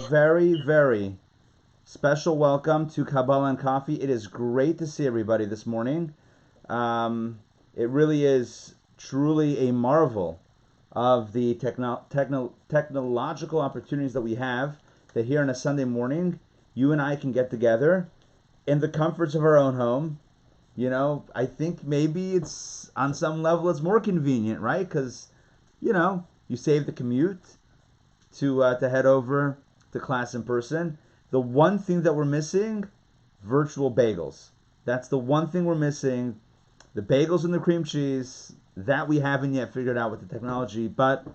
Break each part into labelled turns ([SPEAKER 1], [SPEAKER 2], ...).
[SPEAKER 1] very, very special welcome to Kabbalah Coffee. It is great to see everybody this morning. It really is truly a marvel of the technological opportunities that we have, that here on a Sunday morning, you and I can get together in the comforts of our own home. I think maybe it's, on some level, it's more convenient, right? Because, you save the commute to head over to class in person. The one thing that we're missing, virtual bagels. That's the one thing we're missing. The bagels and the cream cheese, that we haven't yet figured out with the technology, but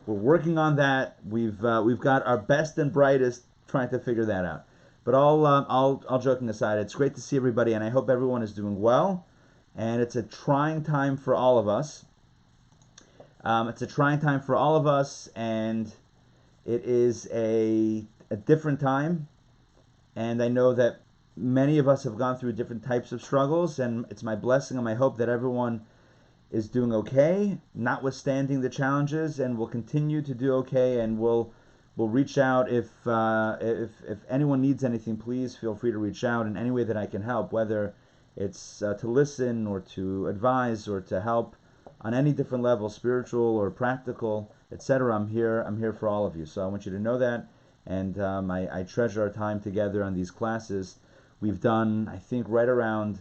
[SPEAKER 1] we're working on that. We've got our best and brightest trying to figure that out. But all joking aside, it's great to see everybody, and I hope everyone is doing well. And it's a trying time for all of us. It's a trying time for all of us, and it is a different time. And I know that many of us have gone through different types of struggles, and it's my blessing and my hope that everyone is doing okay, notwithstanding the challenges, and will continue to do okay, and we'll reach out if anyone needs anything. Please feel free to reach out in any way that I can help, whether it's to listen or to advise or to help on any different level, spiritual or practical, etc. I'm here for all of you. So I want you to know that, and I treasure our time together on these classes. We've done, I think, right around,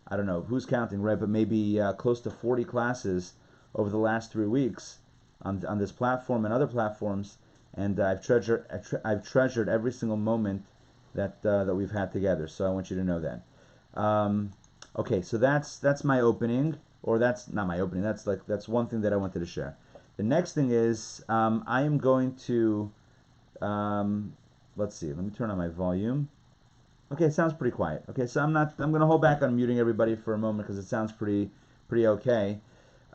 [SPEAKER 1] I don't know who's counting, right, but maybe close to 40 classes over the last 3 weeks on this platform and other platforms, and I've treasured every single moment that we've had together. So I want you to know that. Okay, so that's my opening, or that's not my opening. That's one thing that I wanted to share. The next thing is I am going to let's see. Let me turn on my volume. Okay, it sounds pretty quiet. Okay, so I'm going to hold back on muting everybody for a moment because it sounds pretty okay.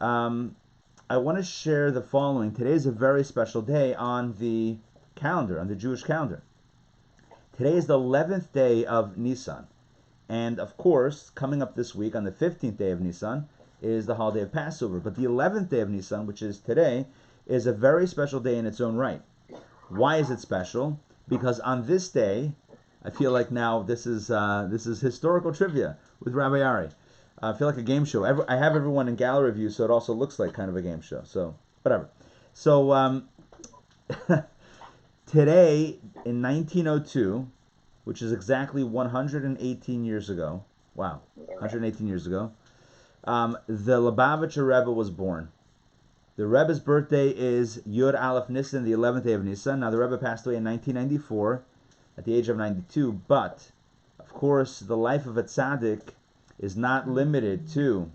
[SPEAKER 1] I want to share the following. Today is a very special day on the calendar, on the Jewish calendar. Today is the 11th day of Nisan. And of course, coming up this week on the 15th day of Nisan is the holiday of Passover. But the 11th day of Nisan, which is today, is a very special day in its own right. Why is it special? Because on this day, I feel like now this is historical trivia with Rabbi Ari. I feel like a game show. I have everyone in gallery view, so it also looks like kind of a game show. So whatever. So today in 1902, which is exactly 118 years ago. Wow, 118 years ago. The Lubavitcher Rebbe was born. The Rebbe's birthday is Yud Aleph Nisan, the 11th day of Nisan. Now the Rebbe passed away in 1994. At the age of 92, but of course the life of a tzaddik is not limited to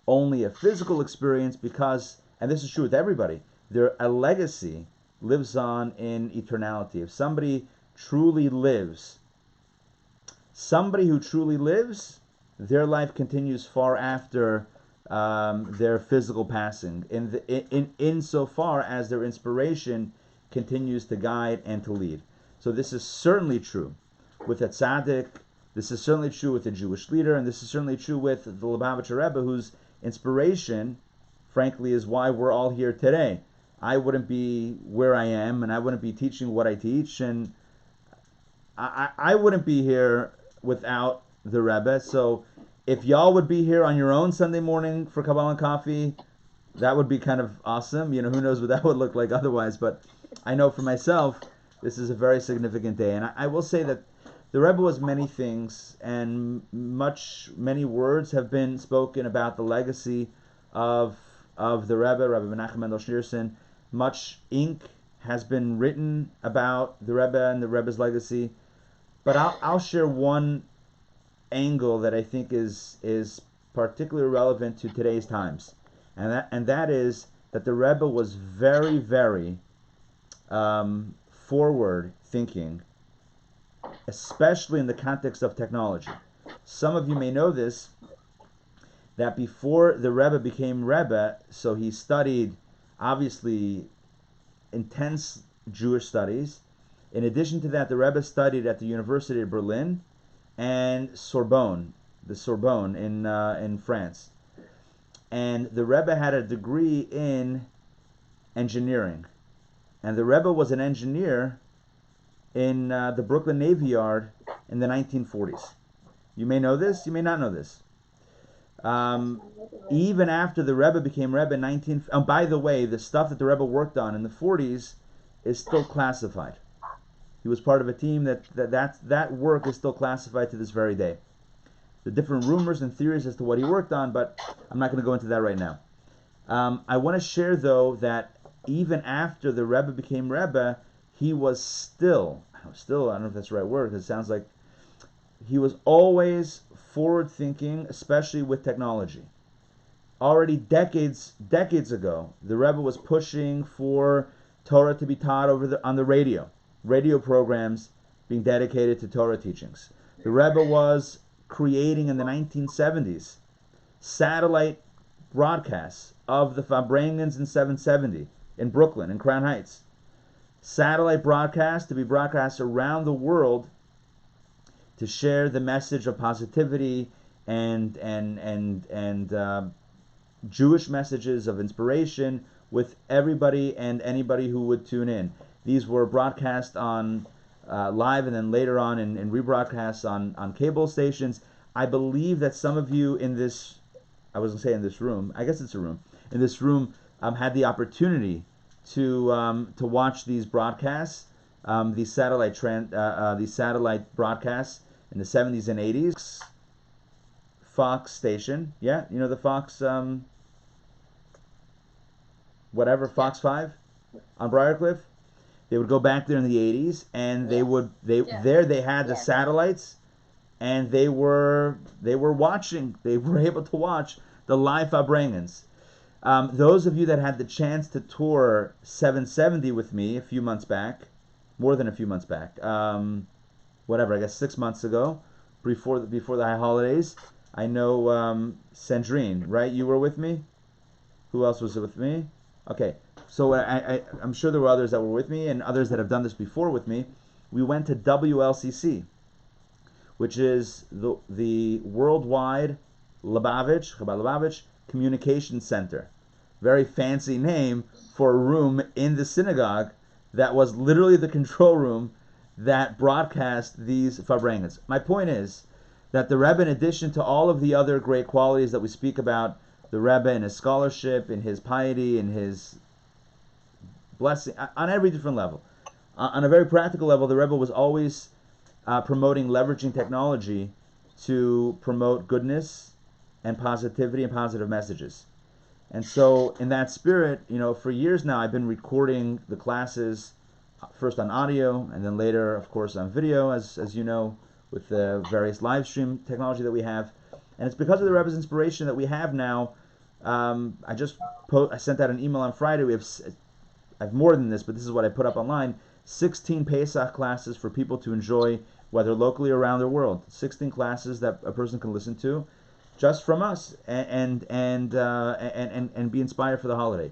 [SPEAKER 1] only a physical experience, because, and this is true with everybody, a legacy lives on in eternality. If somebody truly lives, their life continues far after their physical passing, insofar as their inspiration continues to guide and to lead. So this is certainly true with a tzaddik, this is certainly true with a Jewish leader, and this is certainly true with the Lubavitcher Rebbe, whose inspiration, frankly, is why we're all here today. I wouldn't be where I am, and I wouldn't be teaching what I teach, and I wouldn't be here without the Rebbe. So if y'all would be here on your own Sunday morning for Kabbalah Coffee, that would be kind of awesome. Who knows what that would look like otherwise, but I know for myself, this is a very significant day. And I will say that the Rebbe was many things, and many words have been spoken about the legacy of the Rebbe, Rabbi Menachem Mendel Schneerson. Much ink has been written about the Rebbe and the Rebbe's legacy. But I'll share one angle that I think is particularly relevant to today's times. And that is that the Rebbe was very, very forward thinking, especially in the context of technology. Some of you may know this, that before the Rebbe became Rebbe, so he studied, obviously, intense Jewish studies. In addition to that, the Rebbe studied at the University of Berlin and the Sorbonne in France. And the Rebbe had a degree in engineering. And the Rebbe was an engineer in the Brooklyn Navy Yard in the 1940s. You may know this, you may not know this. Even after the Rebbe became Rebbe in 19... Oh, by the way, the stuff that the Rebbe worked on in the 40s is still classified. He was part of a team that work is still classified to this very day. The different rumors and theories as to what he worked on, but I'm not going to go into that right now. I want to share, though, that even after the Rebbe became Rebbe, he was still, I don't know if that's the right word, because it sounds like he was always forward-thinking, especially with technology. Already decades ago, the Rebbe was pushing for Torah to be taught on the radio programs being dedicated to Torah teachings. The Rebbe was creating in the 1970s satellite broadcasts of the Farbrengens in 770 in Brooklyn, in Crown Heights. Satellite broadcasts to be broadcast around the world to share the message of positivity and Jewish messages of inspiration with everybody and anybody who would tune in. These were broadcast on live and then later on in rebroadcasts on cable stations. I believe that some of you in this, I was going to say in this room, I guess it's a room, in this room had the opportunity to watch these broadcasts, these satellite broadcasts in the 70s and 80s. Fox station, yeah, you know the Fox, Fox 5 on Briarcliff. They would go back there in the 80s, and they had the satellites, and they were watching. They were able to watch the live Farbrengens. Those of you that had the chance to tour 770 with me a few months back, more than a few months back, I guess 6 months ago, before the high holidays. I know Sandrine, right? You were with me? Who else was with me? Okay, so I'm sure there were others that were with me and others that have done this before with me. We went to WLCC, which is the Worldwide Lubavitch Communication Center. Very fancy name for a room in the synagogue that was literally the control room that broadcast these Farbrengens. My point is that the Rebbe, in addition to all of the other great qualities that we speak about, the Rebbe in his scholarship, in his piety, in his blessing, on every different level, on a very practical level, the Rebbe was always promoting leveraging technology to promote goodness and positivity and positive messages. And so in that spirit, for years now, I've been recording the classes, first on audio and then later, of course, on video, as you know, with the various live stream technology that we have. And it's because of the Rebbe's inspiration that we have now. I sent out an email on Friday. I have more than this, but this is what I put up online. 16 Pesach classes for people to enjoy, whether locally or around the world. 16 classes that a person can listen to, just from us, and be inspired for the holiday.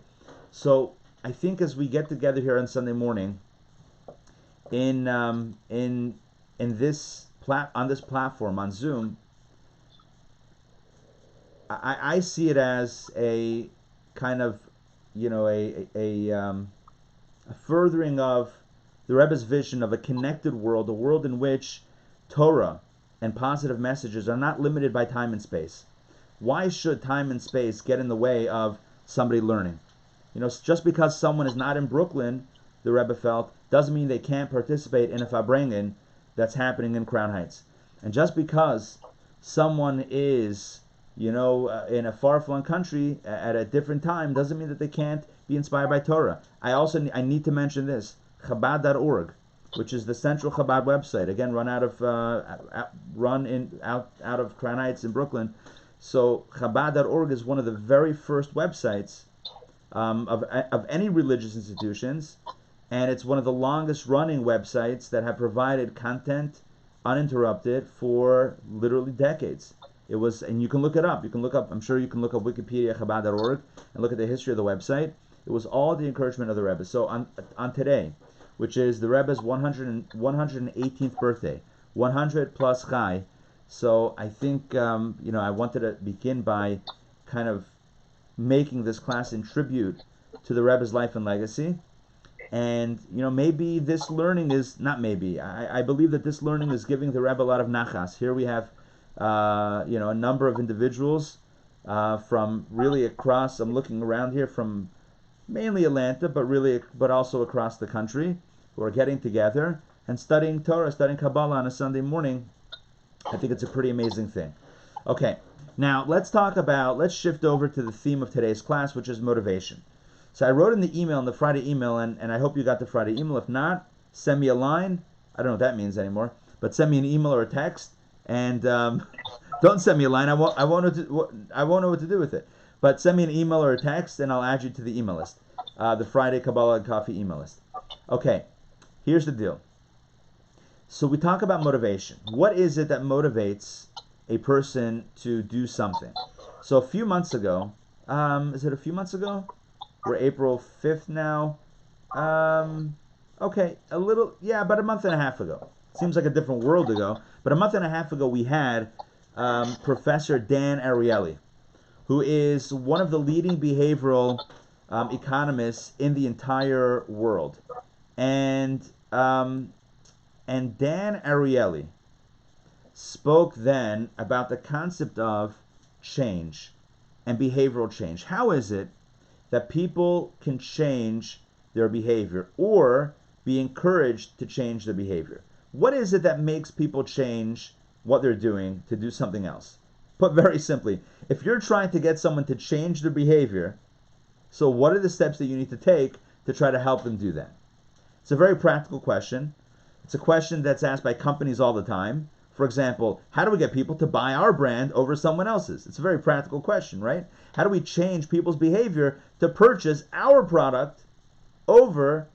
[SPEAKER 1] So I think as we get together here on Sunday morning, on this platform on Zoom, I see it as a kind of a furthering of the Rebbe's vision of a connected world, a world in which Torah and positive messages are not limited by time and space. Why should time and space get in the way of somebody learning? Just because someone is not in Brooklyn, the Rebbe felt, doesn't mean they can't participate in a Farbrengen that's happening in Crown Heights. And just because someone is, in a far-flung country at a different time, doesn't mean that they can't be inspired by Torah. I need to mention this, Chabad.org, which is the central Chabad website, again run out of Crown Heights in Brooklyn. So Chabad.org is one of the very first websites of any religious institutions, and it's one of the longest running websites that have provided content uninterrupted for literally decades. It was, and you can look it up. I'm sure you can look up Wikipedia Chabad.org and look at the history of the website. It was all the encouragement of the Rebbe. So on today, which is the Rebbe's 118th birthday, 100 plus Chai. So I think I wanted to begin by kind of making this class in tribute to the Rebbe's life and legacy. And, maybe this learning is, not maybe, I believe that this learning is giving the Rebbe a lot of nachas. Here we have, a number of individuals from really across, I'm looking around here, from mainly Atlanta, but also across the country, who are getting together and studying Torah, studying Kabbalah on a Sunday morning. I think it's a pretty amazing thing. Okay, now let's shift over to the theme of today's class, which is motivation. So I wrote in the email, in the Friday email, and I hope you got the Friday email. If not, send me a line. I don't know what that means anymore, but send me an email or a text, and don't send me a line. I won't know what to do with it. But send me an email or a text, and I'll add you to the email list, the Friday Kabbalah Coffee email list. Okay, here's the deal. So we talk about motivation. What is it that motivates a person to do something? So a few months ago, is it a few months ago? We're April 5th now. Okay, about a month and a half ago. Seems like a different world ago, but a month and a half ago we had Professor Dan Ariely, who is one of the leading behavioral economists in the entire world. And Dan Ariely spoke then about the concept of change and behavioral change. How is it that people can change their behavior or be encouraged to change their behavior? What is it that makes people change what they're doing to do something else? Put very simply, if you're trying to get someone to change their behavior, so what are the steps that you need to take to try to help them do that? It's a very practical question. It's a question that's asked by companies all the time. For example, how do we get people to buy our brand over someone else's? It's a very practical question, right? How do we change people's behavior to purchase our product over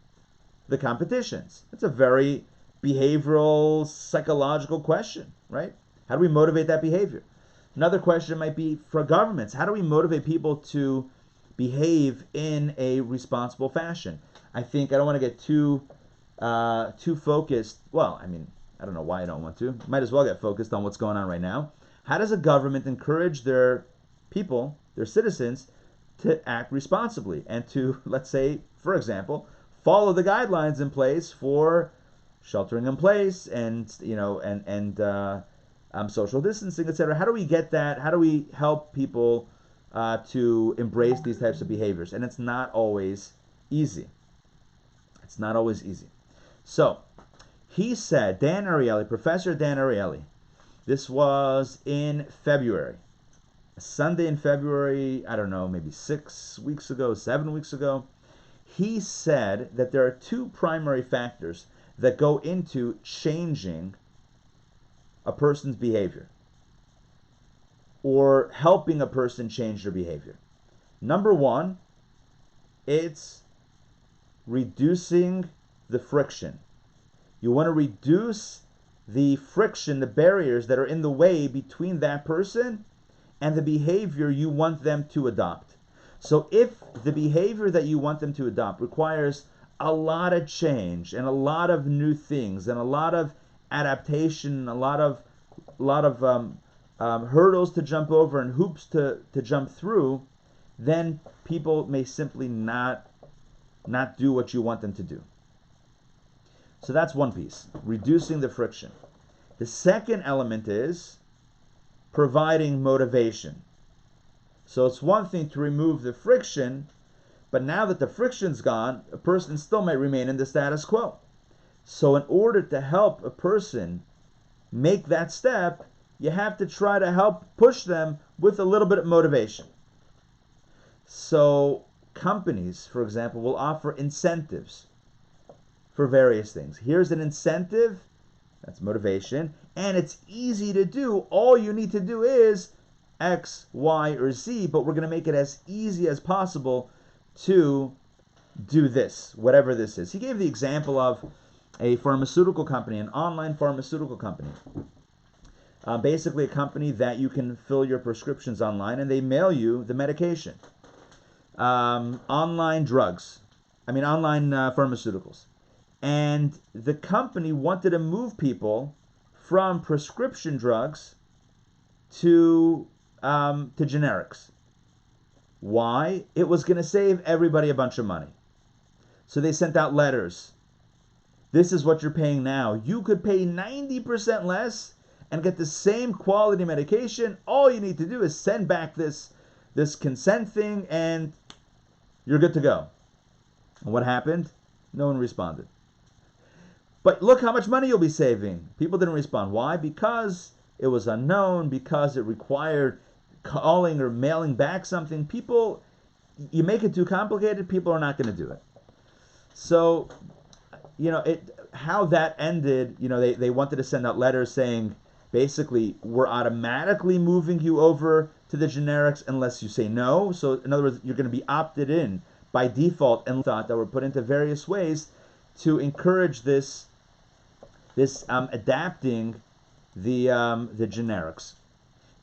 [SPEAKER 1] the competition's? It's a very behavioral, psychological question, right? How do we motivate that behavior? Another question might be for governments. How do we motivate people to behave in a responsible fashion? I don't want to get too focused. Well, I don't know why I don't want to. Might as well get focused on what's going on right now. How does a government encourage their people, their citizens, to act responsibly and to, let's say, for example, follow the guidelines in place for sheltering in place and social distancing, etc.? How do we get that? How do we help people to embrace these types of behaviors? And it's not always easy. It's not always easy. So, he said, Professor Dan Ariely, this was in February, a Sunday in February, I don't know, maybe 7 weeks ago, he said that there are two primary factors that go into changing a person's behavior or helping a person change their behavior. Number one, it's reducing the friction. You want to reduce the friction, the barriers that are in the way between that person and the behavior you want them to adopt. So if the behavior that you want them to adopt requires a lot of change and a lot of new things and a lot of adaptation, a lot of hurdles to jump over and hoops to jump through, then people may simply not do what you want them to do. So that's one piece, reducing the friction. The second element is providing motivation. So it's one thing to remove the friction, but now that the friction's gone, a person still might remain in the status quo. So in order to help a person make that step, you have to try to help push them with a little bit of motivation. So companies, for example, will offer incentives for various things. Here's an incentive, that's motivation, and it's easy to do. All you need to do is X, Y, or Z, but we're going to make it as easy as possible to do this, whatever this is. He gave the example of a pharmaceutical company, an online pharmaceutical company. Basically a company that you can fill your prescriptions online and they mail you the medication. Online pharmaceuticals. And the company wanted to move people from prescription drugs to generics. Why? It was going to save everybody a bunch of money. So they sent out letters. This is what you're paying now. You could pay 90% less and get the same quality medication. All you need to do is send back this consent thing and you're good to go. And what happened? No one responded. But look how much money you'll be saving. People didn't respond. Why? Because it was unknown, because it required calling or mailing back something. People, you make it too complicated, people are not going to do it. So, how that ended, they wanted to send out letters saying, basically, we're automatically moving you over to the generics unless you say no. So, in other words, you're going to be opted in by default, and thought that were put into various ways to encourage this adapting the generics.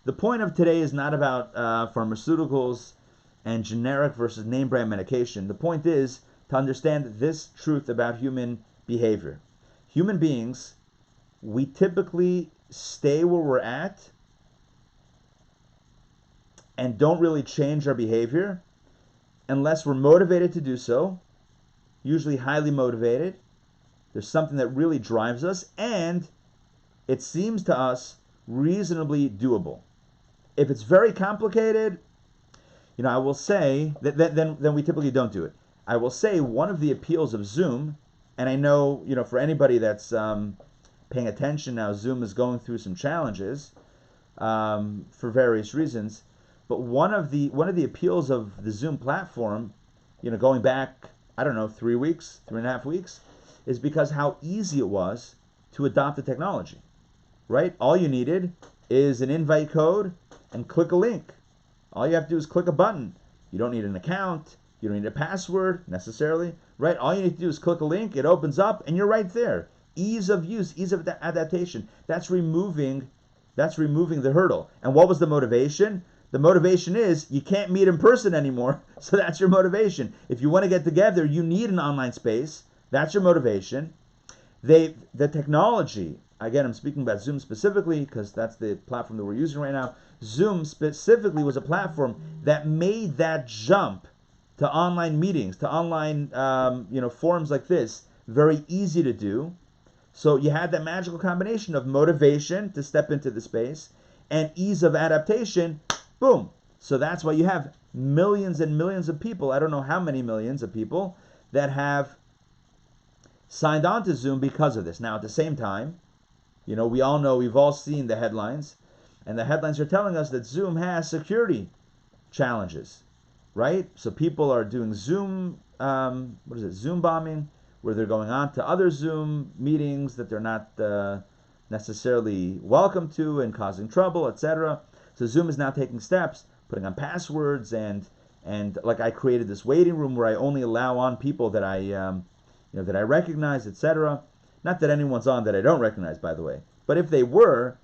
[SPEAKER 1] The point of today is not about pharmaceuticals and generic versus name brand medication. The point is to understand this truth about human behavior. Human beings, we typically stay where we're at and don't really change our behavior unless we're motivated to do so, usually highly motivated. There's something that really drives us, and it seems to us reasonably doable. If it's very complicated, I will say that then we typically don't do it. I will say one of the appeals of Zoom, and I know, for anybody that's paying attention now, Zoom is going through some challenges for various reasons. But one of the appeals of the Zoom platform, going back, 3.5 weeks, is because how easy it was to adopt the technology, right? All you needed is an invite code and click a link. All you have to do is click a button. You don't need an account. You don't need a password necessarily, right? All you need to do is click a link. It opens up and you're right there. Ease of use, ease of adaptation. That's removing the hurdle. And what was the motivation? The motivation is you can't meet in person anymore, so that's your motivation. If you want to get together, you need an online space. That's your motivation. The technology, again, I'm speaking about Zoom specifically because that's the platform that we're using right now. Zoom specifically was a platform that made that jump to online meetings, to online forums like this, very easy to do. So you had that magical combination of motivation to step into the space and ease of adaptation. Boom. So that's why you have millions and millions of people, I don't know how many millions of people, that have signed on to Zoom because of this. Now, at the same time, we all know, we've all seen the headlines, and the headlines are telling us that Zoom has security challenges, right? So people are doing Zoom, Zoom bombing, where they're going on to other Zoom meetings that they're not necessarily welcome to and causing trouble, etc. So Zoom is now taking steps, putting on passwords, and like I created this waiting room where I only allow on people that I that I recognize, etc. Not that anyone's on that I don't recognize, by the way. But if they were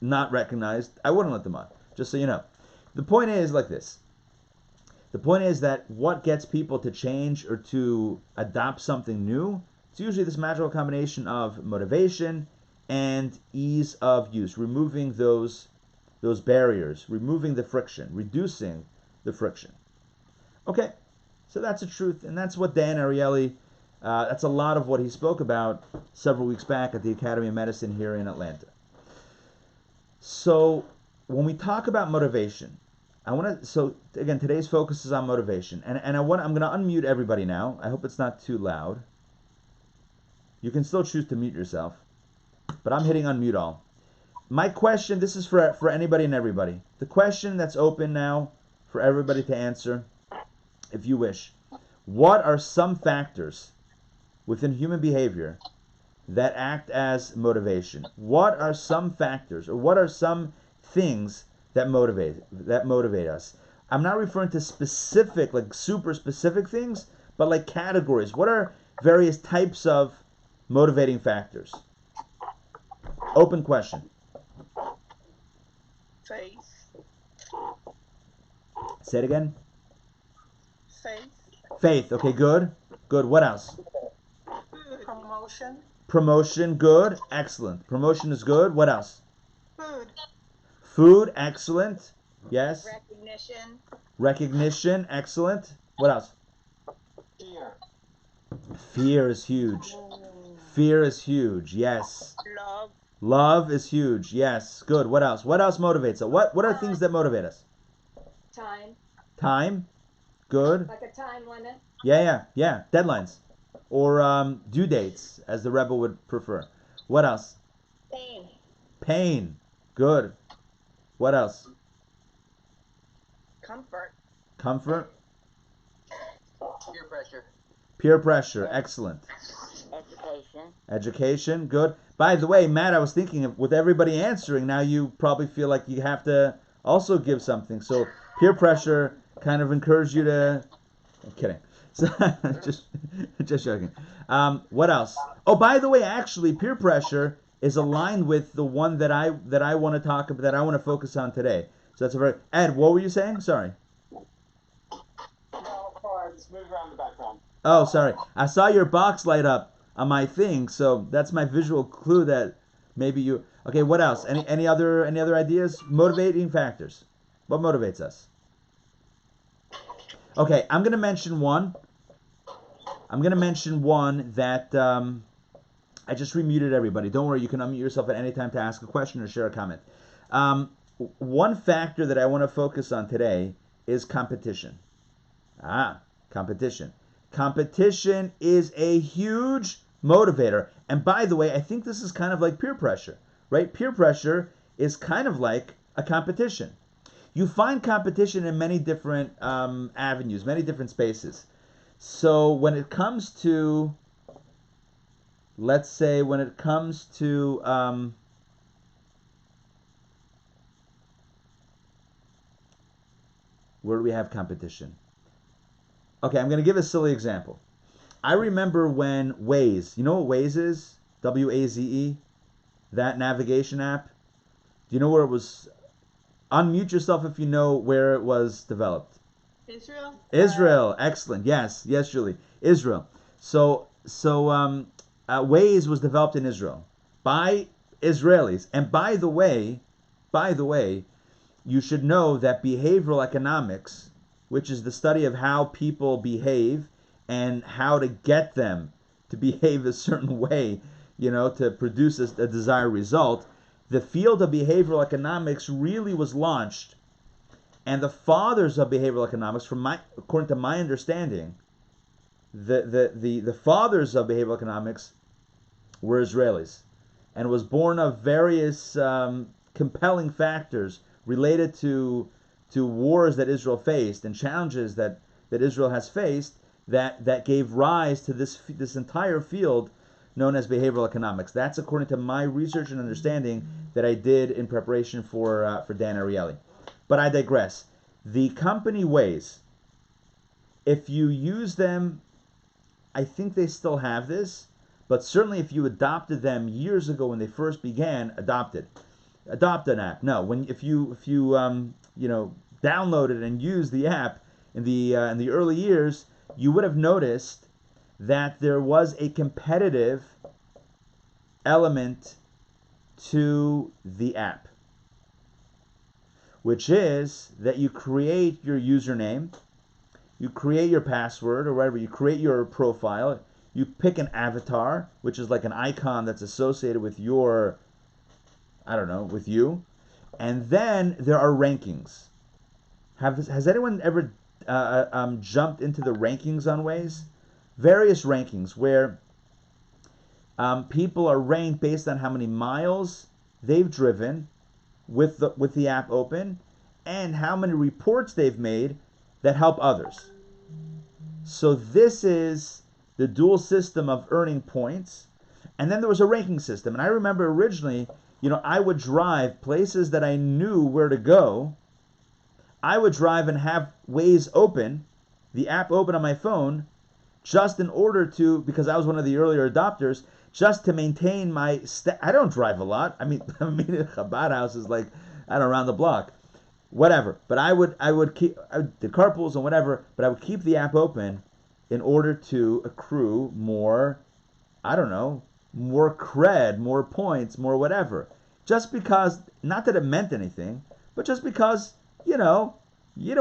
[SPEAKER 1] not recognized, I wouldn't let them on. Just so you know. The point is like this. The point is that what gets people to change or to adopt something new, it's usually this magical combination of motivation and ease of use, removing those barriers, removing the friction, reducing the friction. Okay, so that's the truth, and that's what Dan Ariely, that's a lot of what he spoke about several weeks back at the Academy of Medicine here in Atlanta. So when we talk about motivation, again, today's focus is on motivation, and I'm going to unmute everybody now. I hope it's not too loud. You can still choose to mute yourself, but I'm hitting unmute all. My question, this is for anybody and everybody. The question that's open now for everybody to answer, if you wish. What are some factors within human behavior that act as motivation? What are some factors, or what are some things that motivate us? I'm not referring to specific, like super specific things, but like categories. What are various types of motivating factors? Open question.
[SPEAKER 2] Faith.
[SPEAKER 1] Say it again.
[SPEAKER 2] Faith.
[SPEAKER 1] Faith. Okay, good. Good. What else?
[SPEAKER 2] Promotion.
[SPEAKER 1] Promotion. Good. Excellent. Promotion is good. What else?
[SPEAKER 2] Food.
[SPEAKER 1] Food. Excellent. Yes.
[SPEAKER 2] Recognition.
[SPEAKER 1] Recognition. Excellent. What else?
[SPEAKER 2] Fear.
[SPEAKER 1] Fear is huge. Fear is huge. Yes.
[SPEAKER 2] Love.
[SPEAKER 1] Love is huge. Yes. Good. What else? What else motivates us? What are things that motivate us?
[SPEAKER 3] Time,
[SPEAKER 1] Time. Good.
[SPEAKER 3] like a time limit.
[SPEAKER 1] Yeah. Deadlines. Or due dates, as the rebel would prefer. What else?
[SPEAKER 2] Pain.
[SPEAKER 1] Pain. Good. What else?
[SPEAKER 2] Comfort.
[SPEAKER 1] Comfort.
[SPEAKER 4] Peer pressure.
[SPEAKER 1] Peer pressure. Excellent.
[SPEAKER 4] Education.
[SPEAKER 1] Education. Good. By the way, Matt, I was thinking of, with everybody answering, now you probably feel like you have to also give something. So peer pressure kind of encourage you to. I'm kidding. So, just joking. What else? Oh, by the way, actually, peer pressure is aligned with the one that I want to talk about, that I want to focus on today. So that's a very. Ed, what were you saying? Sorry.
[SPEAKER 4] Just move around the background.
[SPEAKER 1] Oh, sorry. I saw your box light up on my thing, so that's my visual clue that maybe you. Okay, what else? Any other ideas? Motivating factors. What motivates us? Okay, I'm gonna mention one. That I just remuted everybody. Don't worry, you can unmute yourself at any time to ask a question or share a comment. One factor that I want to focus on today is competition. Competition. Competition is a huge motivator. And by the way, I think this is kind of like peer pressure, right? Peer pressure is kind of like a competition. You find competition in many different avenues, many different spaces. So when it comes to, let's say, where do we have competition? Okay, I'm going to give a silly example. I remember when Waze, you know what Waze is? Waze, that navigation app. Do you know where it was? Unmute yourself if you know where it was developed.
[SPEAKER 2] Israel.
[SPEAKER 1] Israel, excellent. Yes, Julie. Israel. So Waze was developed in Israel by Israelis. And by the way, you should know that behavioral economics, which is the study of how people behave and how to get them to behave a certain way, to produce a desired result, the field of behavioral economics really was launched. And the fathers of behavioral economics, according to my understanding, the fathers of behavioral economics were Israelis, and was born of various compelling factors related to wars that Israel faced and challenges that Israel has faced that gave rise to this entire field known as behavioral economics. That's according to my research and understanding that I did in preparation for Dan Ariely. But I digress. The company Waze, if you use them, I think they still have this, but certainly if you adopted them years ago when they first began, adopt an app. No, if you downloaded and used the app in the early years, you would have noticed that there was a competitive element to the app, which is that you create your username, you create your password or whatever, you create your profile, you pick an avatar, which is like an icon that's associated with your, with you, and then there are rankings. Has anyone ever jumped into the rankings on Waze? Various rankings where people are ranked based on how many miles they've driven with the app open and how many reports they've made that help others. So this is the dual system of earning points. And then there was a ranking system. And I remember originally, I would drive places that I knew where to go. I would drive and have Waze open, the app open on my phone, just in order to, because I was one of the earlier adopters, just to maintain my I don't drive a lot. I mean, the Chabad house is like, around the block. Whatever. But I would keep the carpools and whatever, but I would keep the app open in order to accrue more, more cred, more points, more whatever. Just because, not that it meant anything, but just because, you don't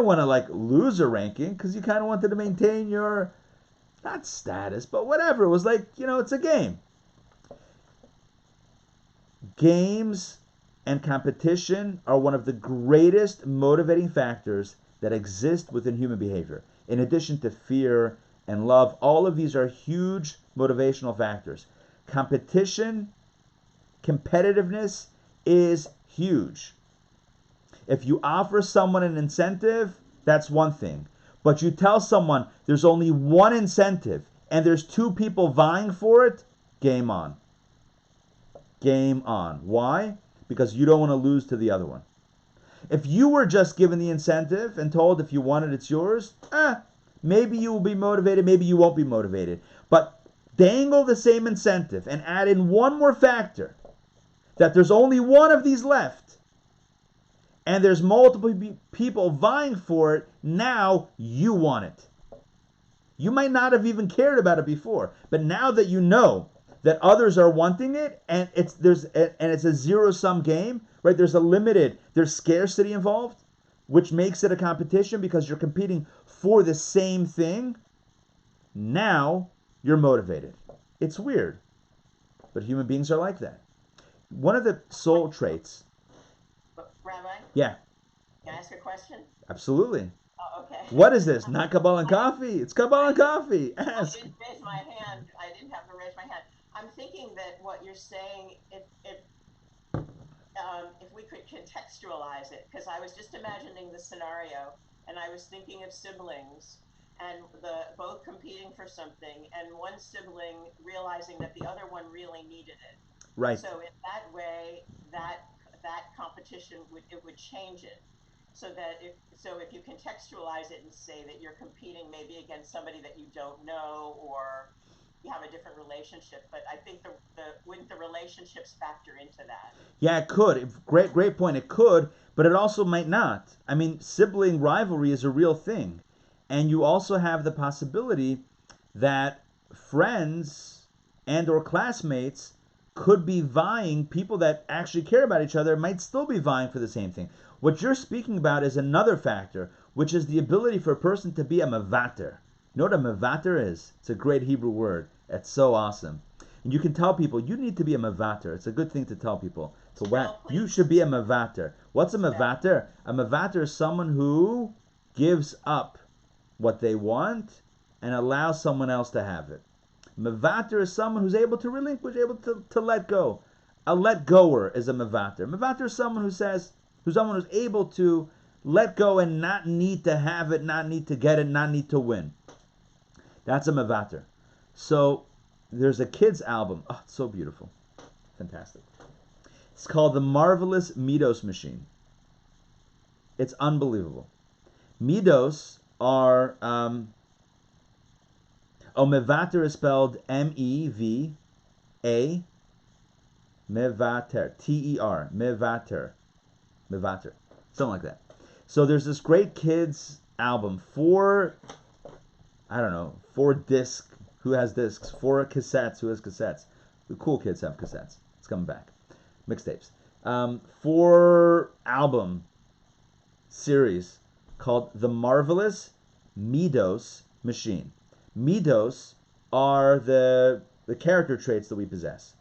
[SPEAKER 1] want to lose a ranking because you kind of wanted to maintain your not status, but whatever. It was like, it's a game. Games and competition are one of the greatest motivating factors that exist within human behavior. In addition to fear and love, all of these are huge motivational factors. Competitiveness is huge. If you offer someone an incentive, that's one thing. But you tell someone there's only one incentive and there's two people vying for it, game on. Game on. Why? Because you don't want to lose to the other one. If you were just given the incentive and told if you want it, it's yours, maybe you will be motivated, maybe you won't be motivated. But dangle the same incentive and add in one more factor, that there's only one of these left, and there's multiple people vying for it, now you want it. You might not have even cared about it before, but now that you know that others are wanting it, and it's a zero-sum game, right? There's scarcity involved, which makes it a competition because you're competing for the same thing. Now you're motivated. It's weird, but human beings are like that. One of the soul traits.
[SPEAKER 5] Rabbi?
[SPEAKER 1] Yeah.
[SPEAKER 5] Can I ask a question?
[SPEAKER 1] Absolutely.
[SPEAKER 5] Oh, okay.
[SPEAKER 1] What is this? Not Kabbalah Coffee. It's Kabbalah Coffee. Ask.
[SPEAKER 5] I didn't raise my hand. I didn't have to raise my hand. I'm thinking that what you're saying, if we could contextualize it, because I was just imagining the scenario, and I was thinking of siblings, and both competing for something, and one sibling realizing that the other one really needed it.
[SPEAKER 1] Right.
[SPEAKER 5] So in that way, that competition would change it. So if you contextualize it and say that you're competing maybe against somebody that you don't know, or you have a different relationship, but I think wouldn't the relationships factor into that? Yeah,
[SPEAKER 1] it could. Great point. It could, but it also might not. I mean, sibling rivalry is a real thing, and you also have the possibility that friends and or classmates could be vying. People that actually care about each other might still be vying for the same thing. What you're speaking about is another factor, which is the ability for a person to be a mevater. You know what a mevater is? It's a great Hebrew word. It's so awesome. And you can tell people, you need to be a mevater. It's a good thing to tell people. You should be a mevater. What's a mevater? A mevater is someone who gives up what they want and allows someone else to have it. Mevater is someone who's able to relinquish, able to let go. A let-goer is a mevater. Mevater is someone who's able to let go and not need to have it, not need to get it, not need to win. That's a mevater. So there's a kids album. Oh, it's so beautiful. Fantastic. It's called The Marvelous Midos Machine. It's unbelievable. Midos are... mevater is spelled M-E-V-A, mevater, T-E-R, mevater, something like that. So there's this great kids album, 4 discs, who has discs, 4 cassettes, who has cassettes. The cool kids have cassettes. It's coming back. Mixtapes. 4 album series called The Marvelous Midos Machine. Midos are the character traits that we possess.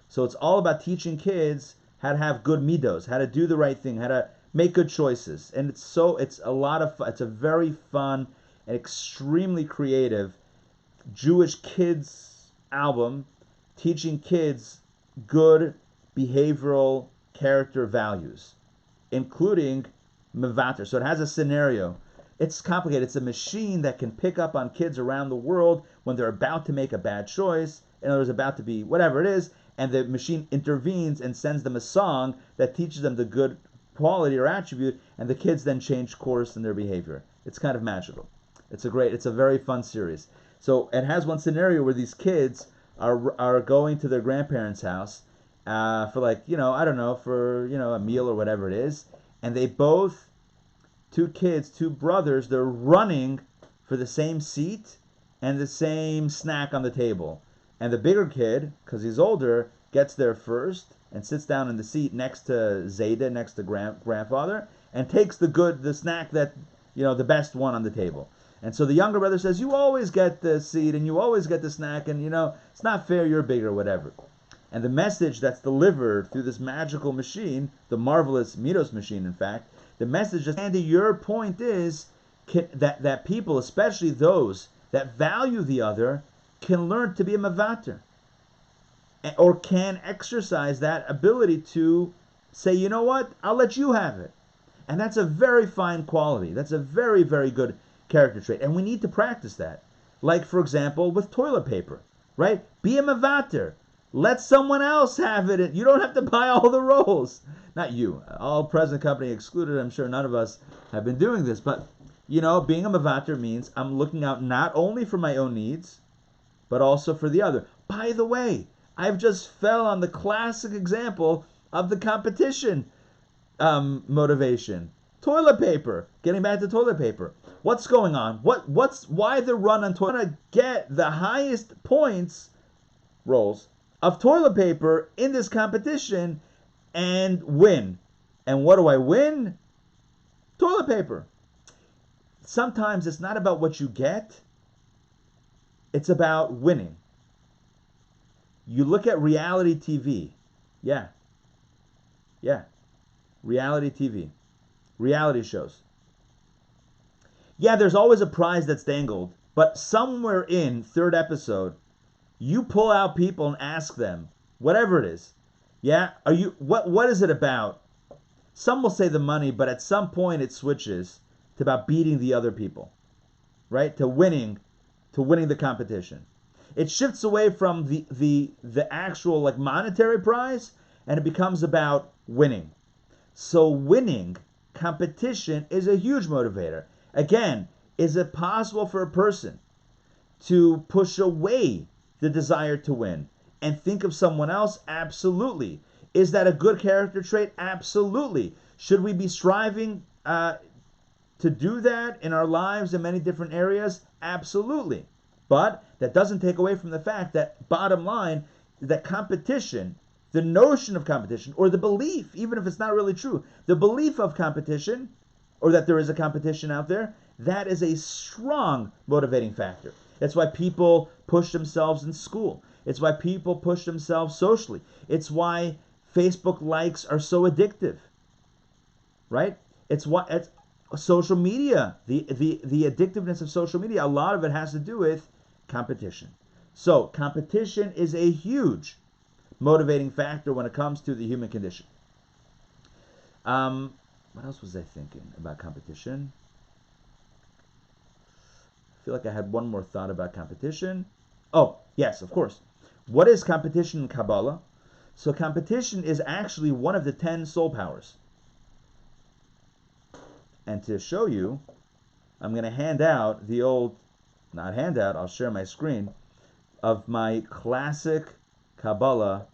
[SPEAKER 1] So it's all about teaching kids how to have good midos, how to do the right thing, how to make good choices. And it's a lot of fun. It's a very fun and extremely creative Jewish kids album teaching kids good behavioral character values, including mevater. So it has a scenario. It's complicated. It's a machine that can pick up on kids around the world when they're about to make a bad choice, in other words, about to be whatever it is, and the machine intervenes and sends them a song that teaches them the good quality or attribute, and the kids then change course in their behavior. It's kind of magical. It's a very fun series. So it has one scenario where these kids are going to their grandparents' house for a meal or whatever it is, and they both, 2 kids, 2 brothers, they're running for the same seat and the same snack on the table. And the bigger kid, because he's older, gets there first and sits down in the seat next to Zayda, next to grandfather, and takes the snack that, the best one on the table. And so the younger brother says, you always get the seed and you always get the snack, and it's not fair, you're bigger, whatever. And the message that's delivered through this magical machine, the marvelous Midos machine, in fact, the message is, Andy, your point is that people, especially those that value the other, can learn to be a mavater, or can exercise that ability to say, you know what, I'll let you have it. And that's a very fine quality. That's a very, very good character trait. And we need to practice that. Like, for example, with toilet paper, right? Be a mavater. Let someone else have it. You don't have to buy all the rolls. Not you. All present company excluded. I'm sure none of us have been doing this. But, being a mavater means I'm looking out not only for my own needs, but also for the other. By the way, I've just fell on the classic example of the competition motivation. Toilet paper. Getting back to toilet paper. What's going on? Why the run on toilet? I want to get the highest points rolls of toilet paper in this competition and win. And what do I win? Toilet paper. Sometimes it's not about what you get. It's about winning. You look at reality TV. Yeah. Reality TV. Reality shows. Yeah, there's always a prize that's dangled, but somewhere in third episode, you pull out people and ask them, whatever it is, what is it about? Some will say the money, but at some point it switches to about beating the other people, right? To winning the competition. It shifts away from the actual like monetary prize, and it becomes about winning. So winning, competition, is a huge motivator. Again, is it possible for a person to push away the desire to win and think of someone else? Absolutely. Is that a good character trait? Absolutely. Should we be striving to do that in our lives in many different areas? Absolutely. But that doesn't take away from the fact that, bottom line, that competition, the notion of competition, or the belief, even if it's not really true, the belief of competition, or that there is a competition out there, that is a strong motivating factor. It's why people push themselves in school. It's why people push themselves socially. It's why Facebook likes are so addictive, right? It's social media, the addictiveness of social media, a lot of it has to do with competition. So competition is a huge motivating factor when it comes to the human condition. What else was I thinking about competition? I feel like I had one more thought about competition. Oh, yes, of course. What is competition in Kabbalah? So competition is actually one of the 10 soul powers. And to show you, I'm going to hand out I'll share my screen of my classic Kabbalah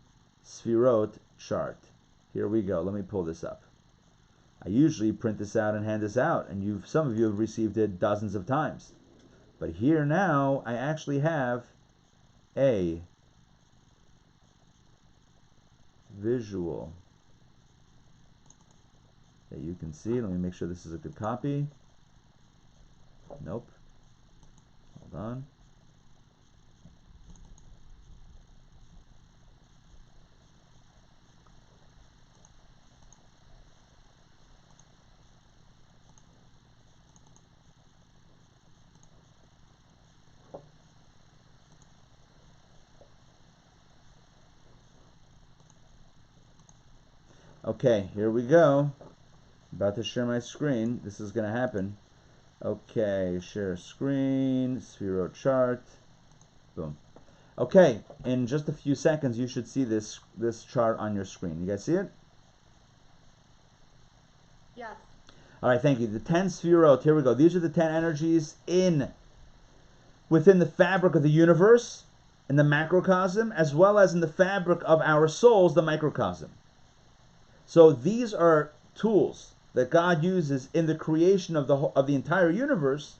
[SPEAKER 1] Sfirot chart. Here we go. Let me pull this up. I usually print this out and hand this out, and some of you have received it dozens of times. But here now, I actually have a visual that you can see. Let me make sure this is a good copy. Nope. Hold on. Okay, here we go. About to share my screen. This is going to happen. Okay, share screen, Sphero chart. Boom. Okay, in just a few seconds, you should see this chart on your screen. You guys see it?
[SPEAKER 3] Yes.
[SPEAKER 1] All right, thank you. The 10 Sphirot, here we go. These are the 10 energies within the fabric of the universe, in the macrocosm, as well as in the fabric of our souls, the microcosm. So these are tools that God uses in the creation of the entire universe,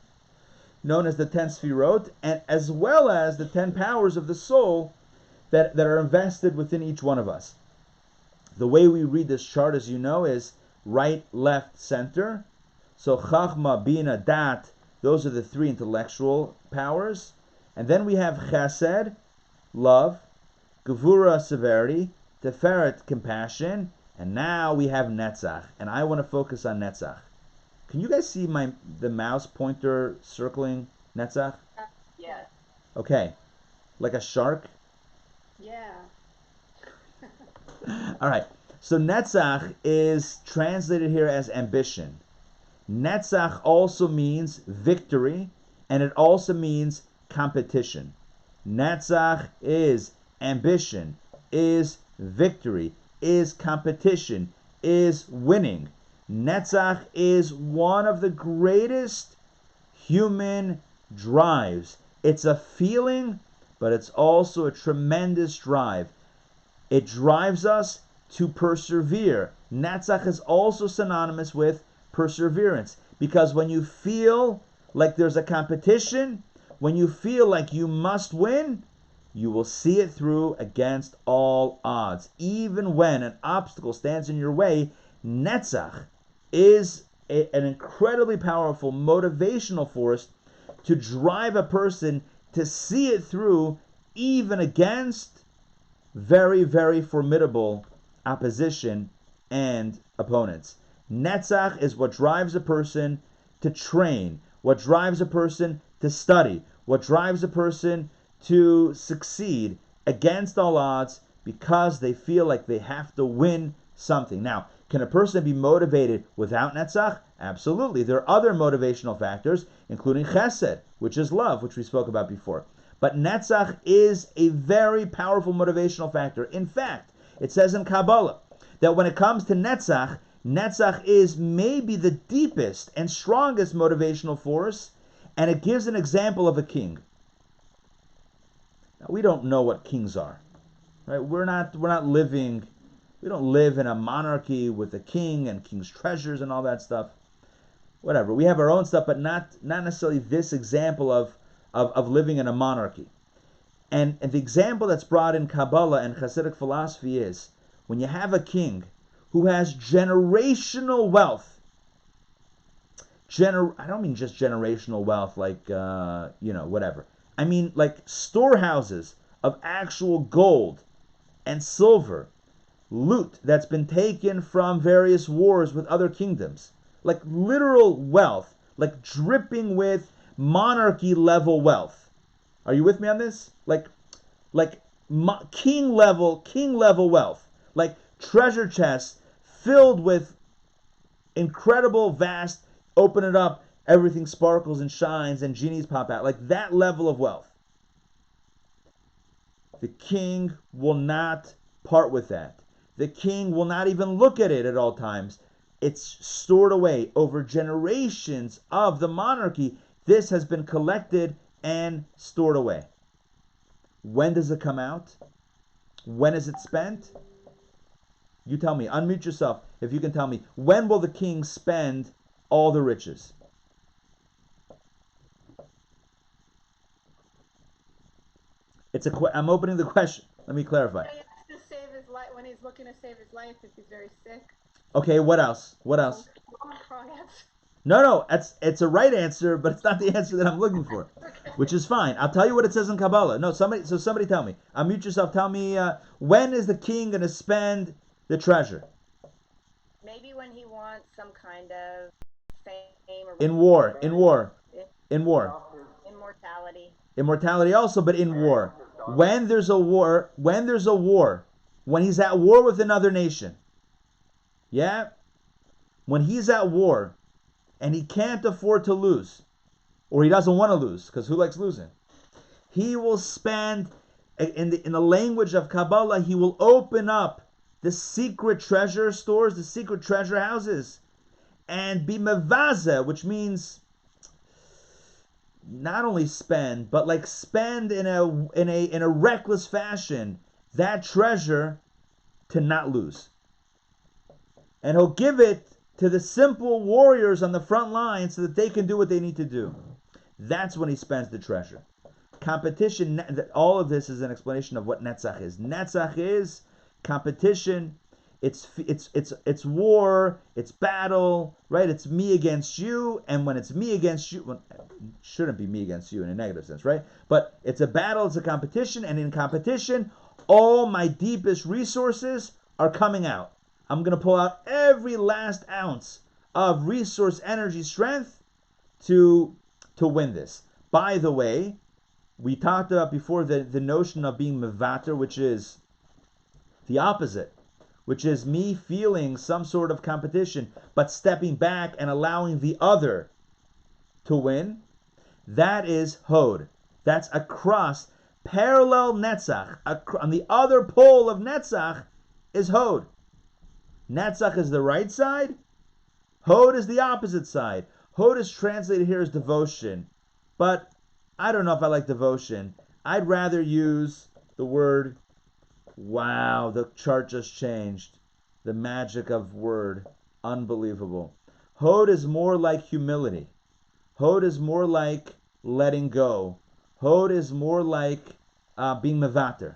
[SPEAKER 1] known as the 10 Sfirot, and as well as the 10 powers of the soul that are invested within each one of us. The way we read this chart, as you know, is right, left, center. So Chachma, Bina, Dat, Those are the three intellectual powers. And then we have chesed, love, gevura, severity, tiferet, compassion, and now we have netzach. And I want to focus on netzach. Can you guys see the mouse pointer circling netzach?
[SPEAKER 5] Yeah.
[SPEAKER 1] Okay. Like a shark?
[SPEAKER 3] Yeah.
[SPEAKER 1] All right. So netzach is translated here as ambition. Netzach also means victory, and it also means competition. Netzach is ambition, is victory, is competition, is winning. Netzach is one of the greatest human drives. It's a feeling, but it's also a tremendous drive. It drives us to persevere. Netzach is also synonymous with perseverance, because when you feel like there's a competition, when you feel like you must win, you will see it through against all odds. Even when an obstacle stands in your way, Netzach is an incredibly powerful motivational force to drive a person to see it through, even against very, very formidable opposition and opponents. Netzach is what drives a person to train, what drives a person to study, what drives a person to succeed against all odds, because they feel like they have to win something. Now, can a person be motivated without netzach? Absolutely. There are other motivational factors, including chesed, which is love, which we spoke about before. But netzach is a very powerful motivational factor. In fact, it says in Kabbalah that when it comes to netzach, netzach is maybe the deepest and strongest motivational force, and it gives an example of a king. Now, we don't know what kings are, right? We don't live in a monarchy with a king and king's treasures and all that stuff. Whatever. We have our own stuff, but not necessarily this example of living in a monarchy. And the example that's brought in Kabbalah and Hasidic philosophy is when you have a king who has generational wealth. I don't mean just generational wealth like, whatever. I mean like storehouses of actual gold and silver, loot that's been taken from various wars with other kingdoms. Like literal wealth, like dripping with monarchy level wealth. Are you with me on this? Like king level wealth. Like treasure chests filled with incredible, vast, open it up, everything sparkles and shines and genies pop out. Like that level of wealth. The king will not part with that. The king will not even look at it at all times. It's stored away over generations of the monarchy. This has been collected and stored away. When does it come out? When is it spent? You tell me. Unmute yourself if you can tell me. When will the king spend all the riches? I'm opening the question. Let me clarify.
[SPEAKER 2] He has to save his life when he's looking to save his life if he's very sick.
[SPEAKER 1] Okay, what else? What else?
[SPEAKER 2] Wrong answer.
[SPEAKER 1] No, it's a right answer, but it's not the answer that I'm looking for,
[SPEAKER 2] Okay.
[SPEAKER 1] which is fine. I'll tell you what it says in Kabbalah. No, somebody tell me. Unmute yourself. Tell me, when is the king going to spend the treasure?
[SPEAKER 3] Maybe when he wants some kind of fame or
[SPEAKER 1] In war.
[SPEAKER 3] immortality.
[SPEAKER 1] Immortality also, but in war. When there's a war, when he's at war with another nation, yeah? When he's at war and he can't afford to lose, or he doesn't want to lose, because who likes losing? He will spend, in the language of Kabbalah, he will open up the secret treasure stores, the secret treasure houses, and be mevaze, which means not only spend, but like spend in a reckless fashion that treasure to not lose. And he'll give it to the simple warriors on the front line so that they can do what they need to do. That's when he spends the treasure. Competition, all of this is an explanation of what netzach is. Netzach is competition, It's war, it's battle, right? It's me against you, and when it's me against you, well, it shouldn't be me against you in a negative sense, right? But it's a battle, it's a competition, and in competition, all my deepest resources are coming out. I'm going to pull out every last ounce of resource, energy, strength to win this. By the way, we talked about before the notion of being mevater, which is the opposite, which is me feeling some sort of competition, but stepping back and allowing the other to win. That is hod. That's across, parallel netzach. On the other pole of netzach is hod. Netzach is the right side. Hod is the opposite side. Hod is translated here as devotion. But I don't know if I like devotion. I'd rather use the word, wow, the chart just changed. The magic of word. Unbelievable. Hod is more like humility. Hod is more like letting go. Hod is more like being mevater.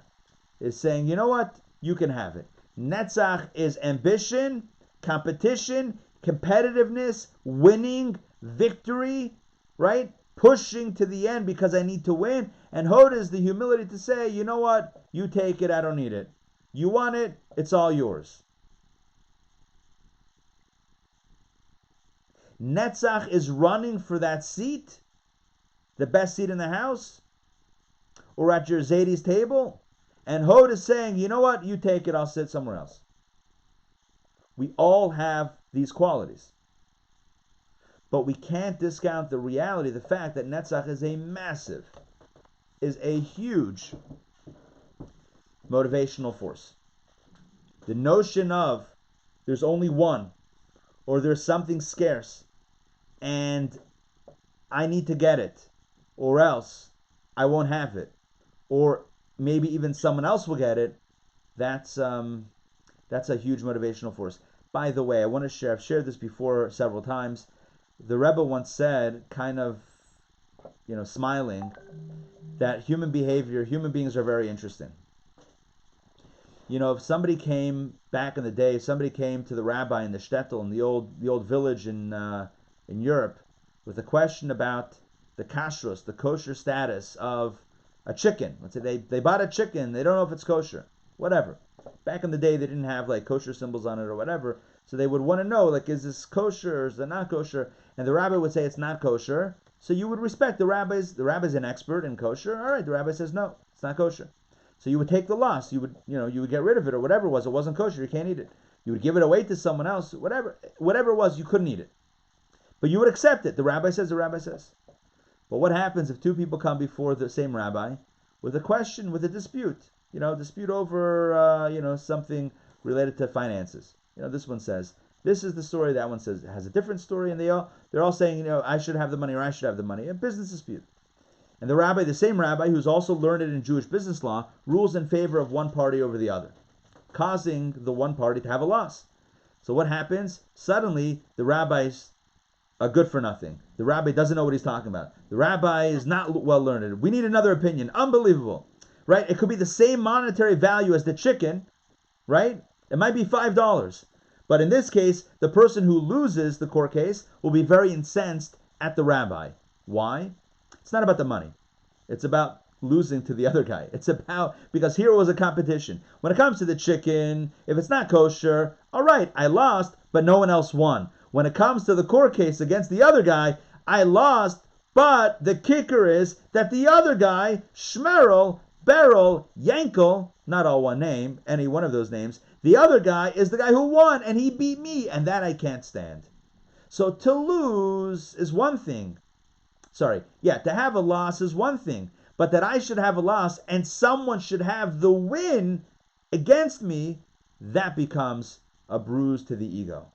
[SPEAKER 1] Is saying, you know what? You can have it. Netzach is ambition, competition, competitiveness, winning, victory, right? Pushing to the end because I need to win. And Hod is the humility to say, you know what? You take it, I don't need it. You want it, it's all yours. Netzach is running for that seat, the best seat in the house, or at your Zadie's table. And Hod is saying, you know what? You take it, I'll sit somewhere else. We all have these qualities. But we can't discount the reality, the fact that Netzach is a huge motivational force. The notion of there's only one, or there's something scarce, and I need to get it, or else I won't have it, or maybe even someone else will get it. That's a huge motivational force. By the way, I want to share, I've shared this before several times. The Rebbe once said, kind of, smiling, that human beings are very interesting. If somebody came back in the day, if somebody came to the rabbi in the shtetl, in the old village in Europe, with a question about the kashrus, the kosher status of a chicken. Let's say they bought a chicken, they don't know if it's kosher, whatever. Back in the day, they didn't have like kosher symbols on it or whatever, so they would want to know, like, is this kosher or is it not kosher? And the rabbi would say it's not kosher, so you would respect the rabbi's. The rabbi's an expert in kosher. All right, the rabbi says no, it's not kosher. So you would take the loss. You would get rid of it or whatever it was. It wasn't kosher. You can't eat it. You would give it away to someone else. Whatever it was, you couldn't eat it. But you would accept it. The rabbi says. But what happens if two people come before the same rabbi with a question, with a dispute? Dispute over something related to finances. This one says this is the story. That one says it has a different story, and they're all saying I should have the money or I should have the money. A business dispute. And the rabbi, the same rabbi who's also learned in Jewish business law, rules in favor of one party over the other, causing the one party to have a loss. So what happens? Suddenly, the rabbi's a good for nothing. The rabbi doesn't know what he's talking about. The rabbi is not well learned. We need another opinion. Unbelievable, right? It could be the same monetary value as the chicken, right? It might be $5. But in this case, the person who loses the court case will be very incensed at the rabbi. Why? It's not about the money. It's about losing to the other guy. It's about, because here was a competition. When it comes to the chicken, if it's not kosher, all right, I lost, but no one else won. When it comes to the court case against the other guy, I lost, but the kicker is that the other guy, Shmerel, Beryl, Yankel, not all one name, any one of those names, the other guy is the guy who won, and he beat me, and that I can't stand. So to lose is one thing. To have a loss is one thing, but that I should have a loss and someone should have the win against me, that becomes a bruise to the ego.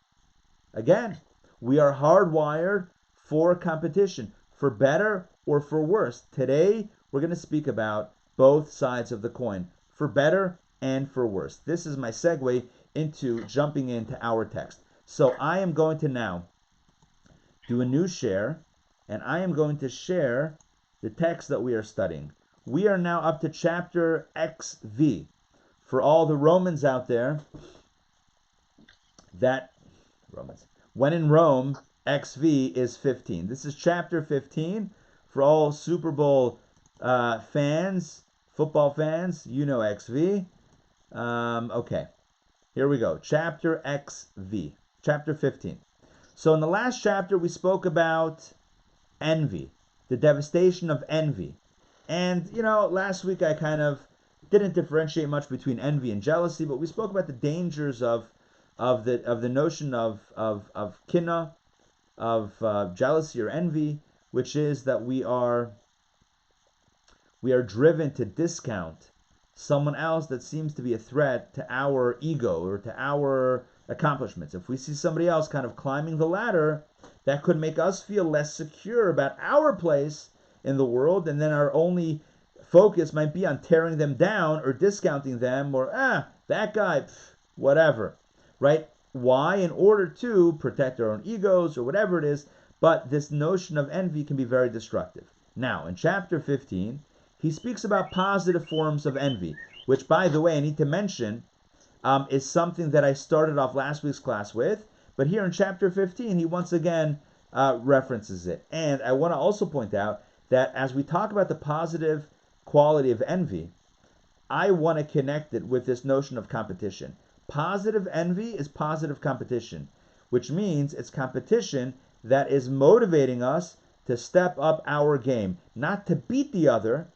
[SPEAKER 1] Again, we are hardwired for competition, for better or for worse. Today, we're going to speak about both sides of the coin, for better and for worse. This is my segue into jumping into our text. So I am going to now do a new share, and I am going to share the text that we are studying. We are now up to chapter XV. For all the Romans out there, that Romans. When in Rome, XV is 15. This is chapter 15 for all Super Bowl fans, football fans. You know XV. Okay, here we go. Chapter XV, chapter 15. So in the last chapter, we spoke about envy, the devastation of envy. And, last week I kind of didn't differentiate much between envy and jealousy, but we spoke about the dangers of the notion of kinna, of jealousy or envy, which is that we are driven to discount someone else that seems to be a threat to our ego or to our accomplishments. If we see somebody else kind of climbing the ladder, that could make us feel less secure about our place in the world, and then our only focus might be on tearing them down or discounting them or, that guy, whatever, right? Why? In order to protect our own egos or whatever it is, but this notion of envy can be very destructive. Now, in chapter 15, he speaks about positive forms of envy, which, by the way, I need to mention, is something that I started off last week's class with, but here in chapter 15, he once again references it. And I want to also point out that as we talk about the positive quality of envy, I want to connect it with this notion of competition. Positive envy is positive competition, which means it's competition that is motivating us to step up our game, not to beat the other,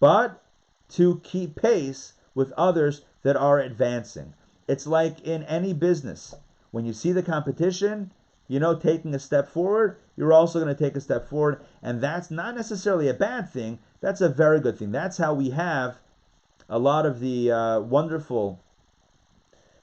[SPEAKER 1] but to keep pace with others that are advancing. It's like in any business. When you see the competition, taking a step forward, you're also going to take a step forward. And that's not necessarily a bad thing. That's a very good thing. That's how we have a lot of the wonderful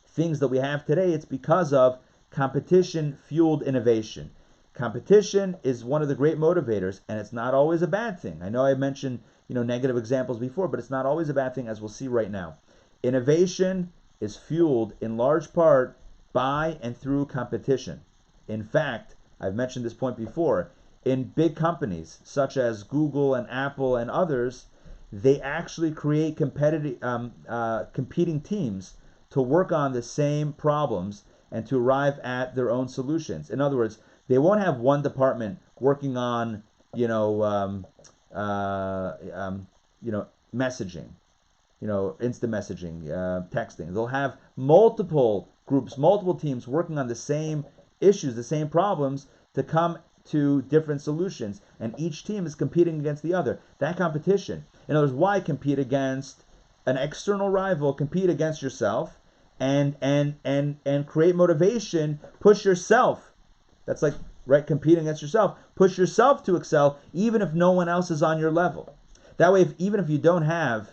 [SPEAKER 1] things that we have today. It's because of competition-fueled innovation. Competition is one of the great motivators, and it's not always a bad thing. I know I mentioned negative examples before, but it's not always a bad thing, as we'll see right now. Innovation is fueled in large part by and through competition. In fact, I've mentioned this point before, in big companies such as Google and Apple and others, they actually create competing teams to work on the same problems and to arrive at their own solutions. In other words, they won't have one department working on, messaging, instant messaging, texting. They'll have multiple groups, multiple teams working on the same issues, the same problems to come to different solutions, and each team is competing against the other. That competition. In other words, why compete against an external rival? Compete against yourself and create motivation. Push yourself. That's like, right, competing against yourself. Push yourself to excel, even if no one else is on your level. That way, even if you don't have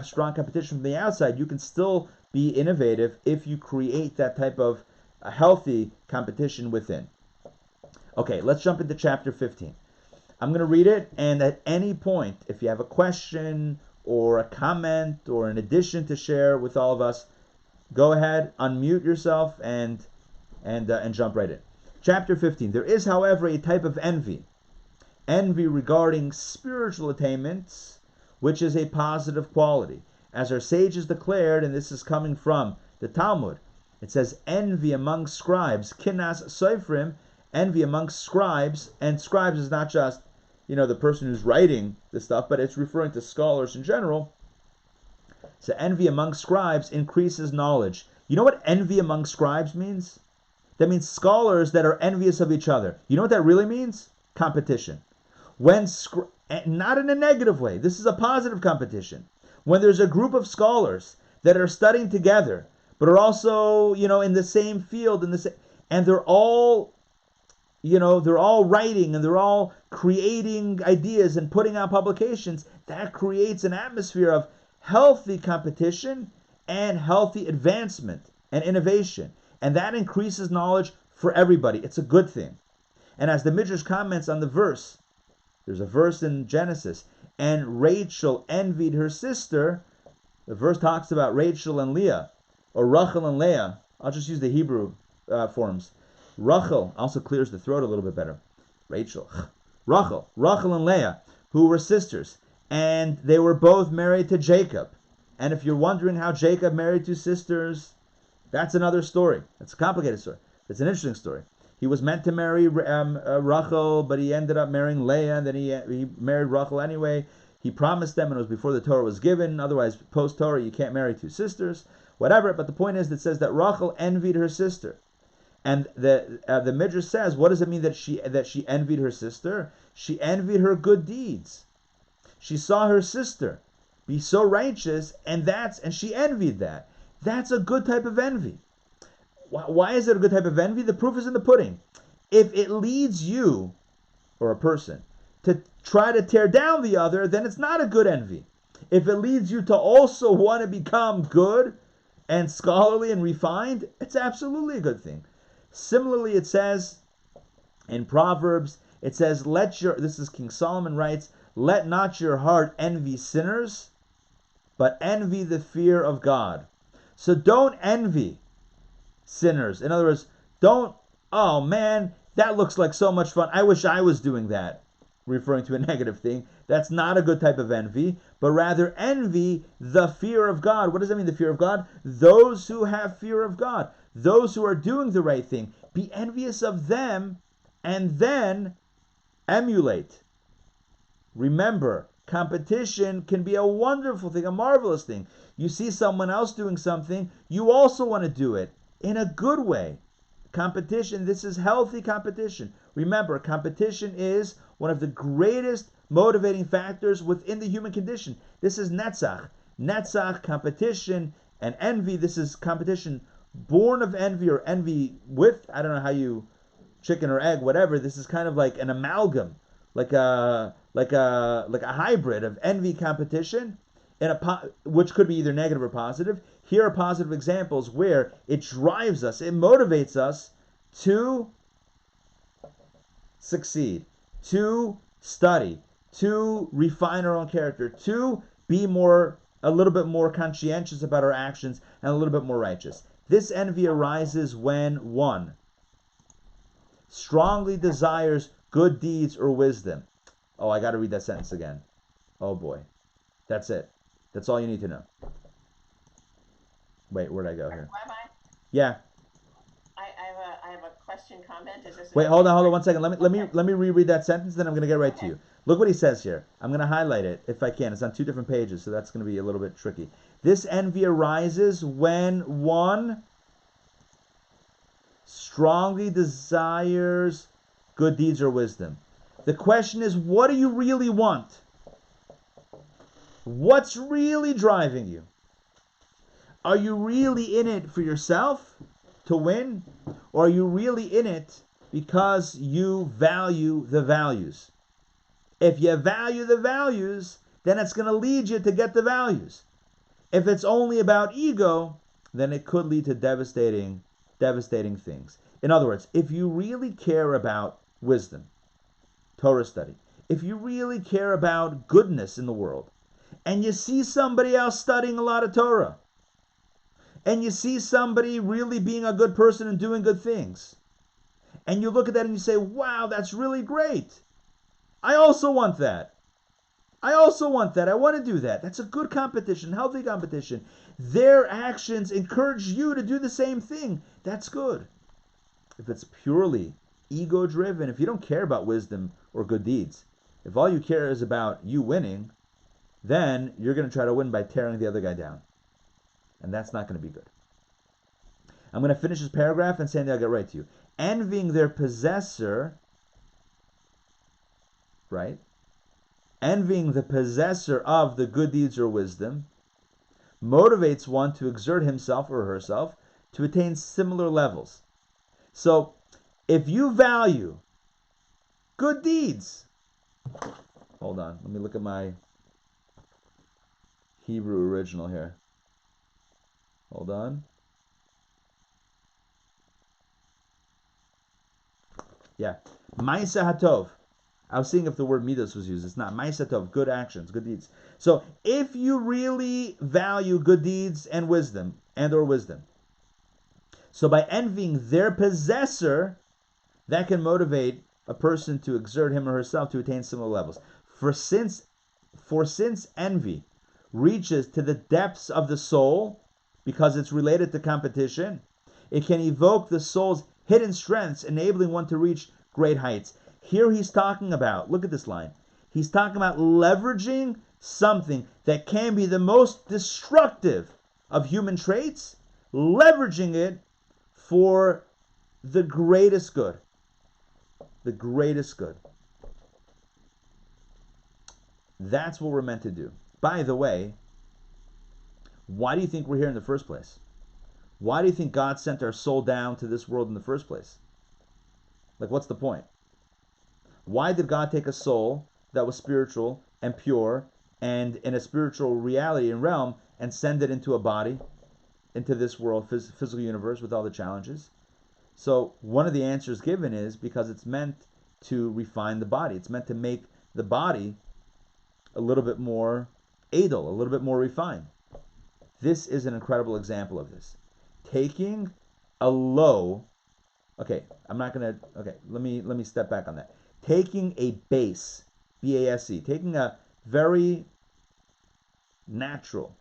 [SPEAKER 1] strong competition from the outside, you can still be innovative if you create that type of a healthy competition within. Okay, let's jump into chapter 15. I'm going to read it, and at any point, if you have a question or a comment or an addition to share with all of us, go ahead, unmute yourself, and jump right in. Chapter 15. There is, however, a type of envy regarding spiritual attainments, which is a positive quality. As our sages declared, and this is coming from the Talmud, it says, envy among scribes, kinnas soifrim, envy amongst scribes, and scribes is not just, the person who's writing the stuff, but it's referring to scholars in general. So envy among scribes increases knowledge. You know what envy among scribes means? That means scholars that are envious of each other. You know what that really means? Competition. Not in a negative way. This is a positive competition. When there's a group of scholars that are studying together, but are also, in the same field, and they're all writing and they're all creating ideas and putting out publications, that creates an atmosphere of healthy competition and healthy advancement and innovation. And that increases knowledge for everybody. It's a good thing. And as the Midrash comments on the verse, there's a verse in Genesis, and Rachel envied her sister. The verse talks about Rachel and Leah, or Rachel and Leah. I'll just use the Hebrew forms. Rachel also clears the throat a little bit better. Rachel and Leah, who were sisters, and they were both married to Jacob. And if you're wondering how Jacob married two sisters, that's another story. It's a complicated story. It's an interesting story. He was meant to marry Rachel, but he ended up marrying Leah, and then he married Rachel anyway. He promised them, and it was before the Torah was given. Otherwise, post-Torah, you can't marry two sisters. Whatever, but the point is that it says that Rachel envied her sister. And the Midrash says, what does it mean that she envied her sister? She envied her good deeds. She saw her sister be so righteous, and she envied that. That's a good type of envy. Why is it a good type of envy? The proof is in the pudding. If it leads you, or a person, to try to tear down the other, then it's not a good envy. If it leads you to also want to become good and scholarly and refined, it's absolutely a good thing. Similarly, it says in Proverbs, it says, this is King Solomon writes, let not your heart envy sinners, but envy the fear of God. So don't envy sinners. In other words, oh man, that looks like so much fun. I wish I was doing that, referring to a negative thing. That's not a good type of envy, but rather envy the fear of God. What does that mean, the fear of God? Those who have fear of God, those who are doing the right thing. Be envious of them and then emulate. Remember, competition can be a wonderful thing, a marvelous thing. You see someone else doing something, you also want to do it in a good way. Competition, this is healthy competition. Remember, competition is one of the greatest motivating factors within the human condition. This is netzach. Netzach, competition, and envy. This is competition born of envy or envy with, I don't know how you, chicken or egg, whatever. This is kind of like an amalgam, like a hybrid of envy, competition, which could be either negative or positive. Here are positive examples where it drives us, it motivates us to succeed, to study, to refine our own character, to be a little bit more conscientious about our actions and a little bit more righteous. This envy arises when one strongly desires good deeds or wisdom. Oh, I got to read that sentence again. Oh boy. That's it. That's all you need to know. Wait, where'd I go here?
[SPEAKER 5] Rabbi,
[SPEAKER 1] Yeah.
[SPEAKER 5] I have a question, comment. Is this
[SPEAKER 1] Wait, hold on 1 second. Let me reread that sentence, then I'm going to get right to you. Look what he says here. I'm going to highlight it if I can. It's on 2 different pages, so that's going to be a little bit tricky. This envy arises when one strongly desires good deeds or wisdom. The question is, what do you really want? What's really driving you? Are you really in it for yourself to win? Or are you really in it because you value the values? If you value the values, then it's going to lead you to get the values. If it's only about ego, then it could lead to devastating things. In other words, if you really care about wisdom, Torah study, if you really care about goodness in the world, and you see somebody else studying a lot of Torah, and you see somebody really being a good person and doing good things, and you look at that and you say, wow, that's really great. I also want that. I want to do that. That's a good competition, healthy competition. Their actions encourage you to do the same thing. That's good. If it's purely ego-driven, if you don't care about wisdom or good deeds, if all you care is about you winning, then you're going to try to win by tearing the other guy down. And that's not going to be good. I'm going to finish this paragraph and saying that I'll get right to you. Envying their possessor, right? Envying the possessor of the good deeds or wisdom motivates one to exert himself or herself to attain similar levels. So, if you value good deeds, hold on, let me look at my Hebrew original here. Hold on. Yeah. Ma'aseh hatov. I was seeing if the word midos was used. It's not. Ma'aseh hatov, good actions, good deeds. So if you really value good deeds and wisdom, so by envying their possessor, that can motivate a person to exert him or herself to attain similar levels. For since envy reaches to the depths of the soul because it's related to competition. It can evoke the soul's hidden strengths, enabling one to reach great heights. Here he's talking about, look at this line, he's talking about leveraging something that can be the most destructive of human traits, leveraging it for the greatest good. The greatest good. That's what we're meant to do. By the way, why do you think we're here in the first place? Why do you think God sent our soul down to this world in the first place? Like, what's the point? Why did God take a soul that was spiritual and pure and in a spiritual reality and realm and send it into a body, into this world, physical universe with all the challenges? So one of the answers given is because it's meant to refine the body. It's meant to make the body a little bit more edel, a little bit more refined. This is an incredible example of this. Taking a low, let me step back on that. Taking a base, B-A-S-E, taking a very natural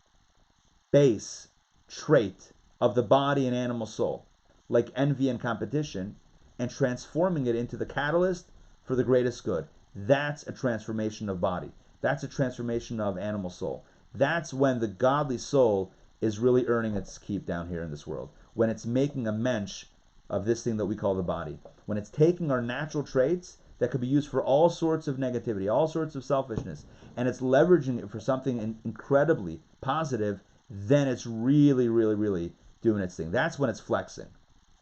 [SPEAKER 1] base trait of the body and animal soul, like envy and competition, and transforming it into the catalyst for the greatest good. That's a transformation of body. That's a transformation of animal soul. That's when the godly soul is really earning its keep down here in this world. When it's making a mensch of this thing that we call the body. When it's taking our natural traits that could be used for all sorts of negativity, all sorts of selfishness, and it's leveraging it for something incredibly positive, then it's really, really, really doing its thing. That's when it's flexing.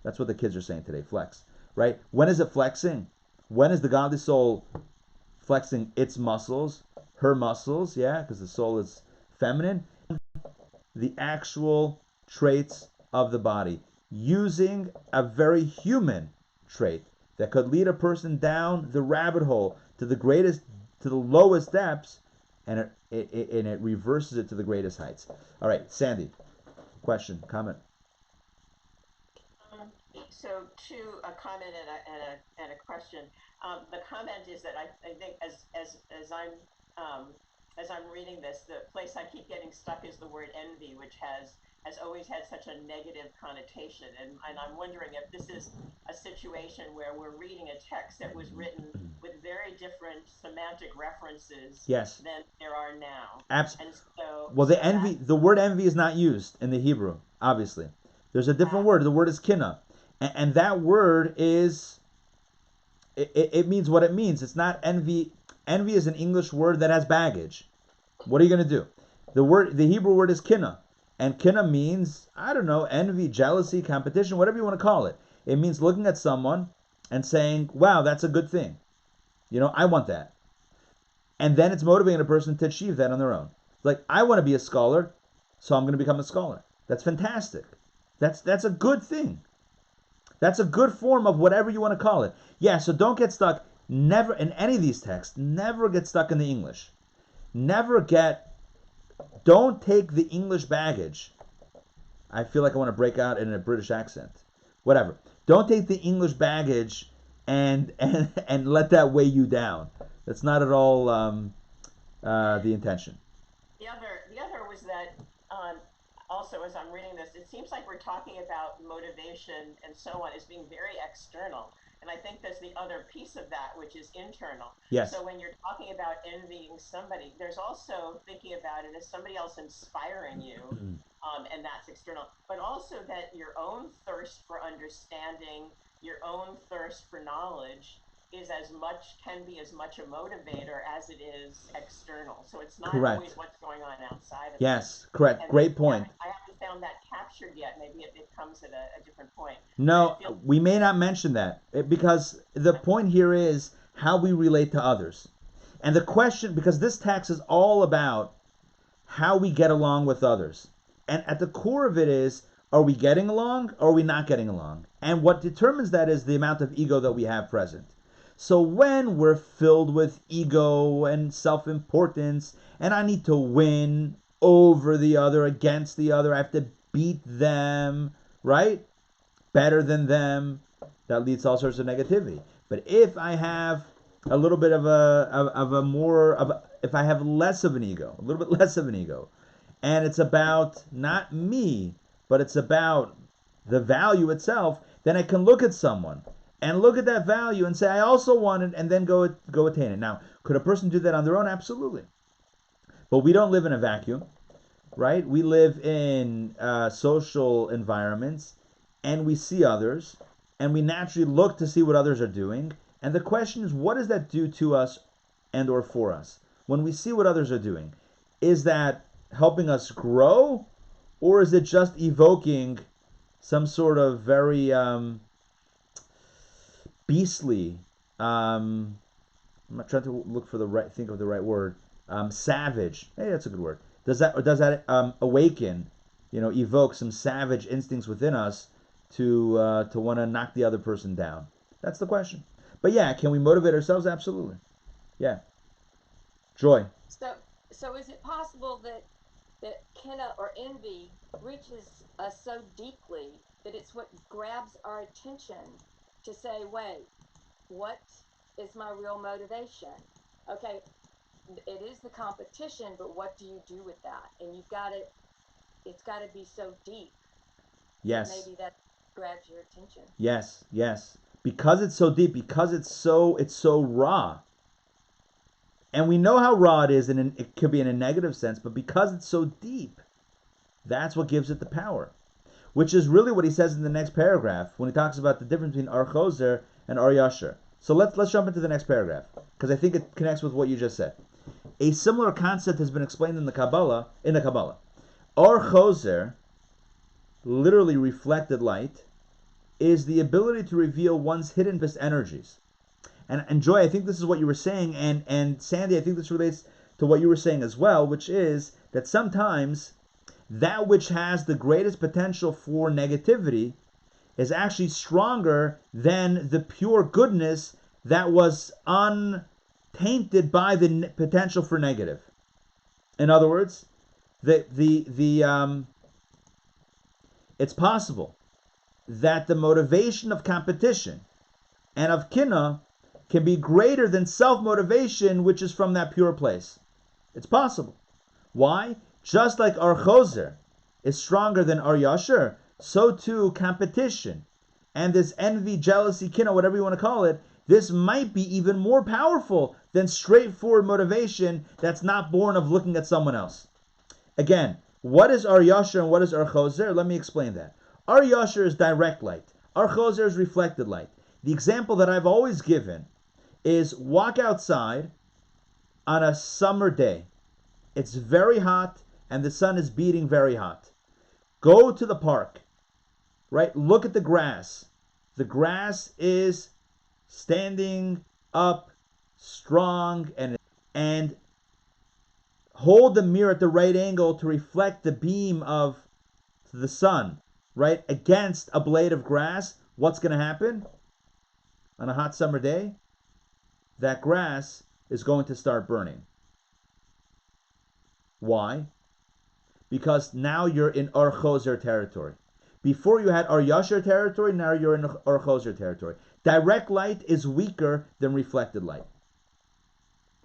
[SPEAKER 1] That's what the kids are saying today, flex. Right? When is it flexing? When is the godly soul flexing its muscles, her muscles, yeah, because the soul is feminine? The actual traits of the body, using a very human trait that could lead a person down the rabbit hole to the lowest depths, and it reverses it to the greatest heights. All right, Sandy, question, comment.
[SPEAKER 5] So a comment and a question. The comment is that I think as I'm reading this, the place I keep getting stuck is the word envy, which has always had such a negative connotation. And I'm wondering if this is a situation where we're reading a text that was written with very different semantic references than there are now.
[SPEAKER 1] Absolutely.
[SPEAKER 5] And so,
[SPEAKER 1] well, the word envy is not used in the Hebrew, obviously. There's a different word. The word is kinna. And that word is, it means what it means. It's not envy. Envy is an English word that has baggage. What are you going to do? The Hebrew word is kinna. And kinna means, I don't know, envy, jealousy, competition, whatever you want to call it. It means looking at someone and saying, wow, that's a good thing. I want that. And then it's motivating a person to achieve that on their own. Like, I want to be a scholar, so I'm going to become a scholar. That's fantastic. That's a good thing. That's a good form of whatever you want to call it. Yeah, so don't get stuck, never, in any of these texts, never get stuck in the English. Don't take the English baggage. I feel like I want to break out in a British accent. Whatever. Don't take the English baggage and let that weigh you down. That's not at all the intention.
[SPEAKER 5] The other was that also as I'm reading this, it seems like we're talking about motivation and so on as being very external. And I think there's the other piece of that, which is internal.
[SPEAKER 1] Yes.
[SPEAKER 5] So when you're talking about envying somebody, there's also thinking about it as somebody else inspiring you, and that's external. But also that your own thirst for understanding, your own thirst for knowledge can be as much a motivator as it is external. So it's not always what's going on outside of it.
[SPEAKER 1] Yes, correct. And great point.
[SPEAKER 5] I haven't found that captured yet. Maybe it comes at a different point.
[SPEAKER 1] No, we may not mention that because the point here is how we relate to others. And the question, because this text is all about how we get along with others. And at the core of it is, are we getting along or are we not getting along? And what determines that is the amount of ego that we have present. So when we're filled with ego and self-importance, and I need to win over the other, against the other, I have to beat them, right? Better than them, that leads to all sorts of negativity. But if I have a little bit if I have less of an ego, a little bit less of an ego, and it's about not me, but it's about the value itself, then I can look at someone and look at that value and say, I also want it, and then go attain it. Now, could a person do that on their own? Absolutely. But we don't live in a vacuum, right? We live in social environments, and we see others, and we naturally look to see what others are doing. And the question is, what does that do to us and or for us? When we see what others are doing, is that helping us grow, or is it just evoking some sort of very beastly, I'm not trying to think of the right word, savage, hey, that's a good word. Does that awaken, evoke some savage instincts within us to want to knock the other person down? That's the question. But yeah, can we motivate ourselves? Absolutely. Yeah. Joy.
[SPEAKER 6] So is it possible that kina or envy reaches us so deeply that it's what grabs our attention to say, wait, what is my real motivation? Okay, it is the competition, but what do you do with that? And it's got to be so deep.
[SPEAKER 1] Yes.
[SPEAKER 6] Maybe that grabs your attention.
[SPEAKER 1] Yes. Because it's so deep, because it's so raw. And we know how raw it is, and it could be in a negative sense, but because it's so deep, that's what gives it the power. Which is really what he says in the next paragraph when he talks about the difference between Ar Choser and Ar Yasher. So let's jump into the next paragraph, because I think it connects with what you just said. A similar concept has been explained in the Kabbalah. Ar Choser, literally reflected light, is the ability to reveal one's hidden energies. And Joy, I think this is what you were saying, and Sandy, I think this relates to what you were saying as well, which is that sometimes that which has the greatest potential for negativity is actually stronger than the pure goodness that was untainted by the potential for negative. In other words, it's possible that the motivation of competition and of kina can be greater than self-motivation, which is from that pure place. It's possible. Why? Just like Ar Choser is stronger than Ar Yasher, so too competition and this envy, jealousy, kina, whatever you want to call it, this might be even more powerful than straightforward motivation that's not born of looking at someone else. Again, what is Ar Yasher and what is Ar Choser? Let me explain that. Ar Yasher is direct light. Ar Choser is reflected light. The example that I've always given is walk outside on a summer day. It's very hot and the sun is beating very hot. Go to the park, right? Look at the grass. The grass is standing up strong and hold the mirror at the right angle to reflect the beam of the sun, right, against a blade of grass. What's going to happen on a hot summer day? That grass is going to start burning. Why? Because now you're in Ar Choser territory. Before you had Ar Yasher territory, now you're in Ar Choser territory. Direct light is weaker than reflected light.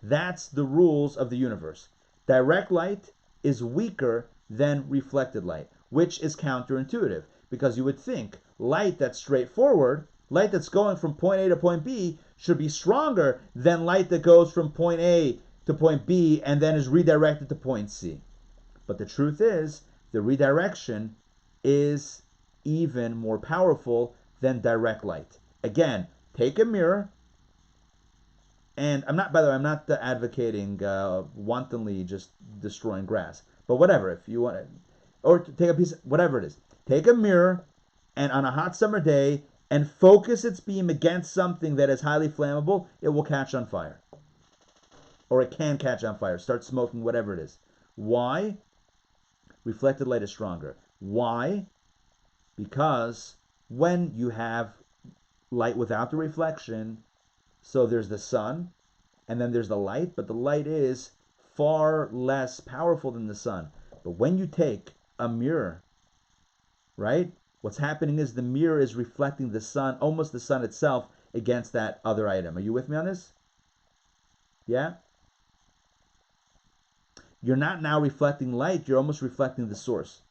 [SPEAKER 1] That's the rules of the universe. Direct light is weaker than reflected light, which is counterintuitive, because you would think light that's straightforward, light that's going from point A to point B, should be stronger than light that goes from point A to point B and then is redirected to point C. But the truth is, the redirection is even more powerful than direct light. Again, take a mirror, and I'm not advocating wantonly just destroying grass, but whatever, if you want to, or take a piece, whatever it is, take a mirror, and on a hot summer day, and focus its beam against something that is highly flammable, it will catch on fire. Or it can catch on fire, start smoking, whatever it is. Why? Reflected light is stronger. Why? Because when you have light without the reflection, so there's the sun, and then there's the light, but the light is far less powerful than the sun. But when you take a mirror, right, what's happening is the mirror is reflecting the sun, almost the sun itself, against that other item. Are you with me on this? Yeah? you're not now reflecting light, you're almost reflecting the source.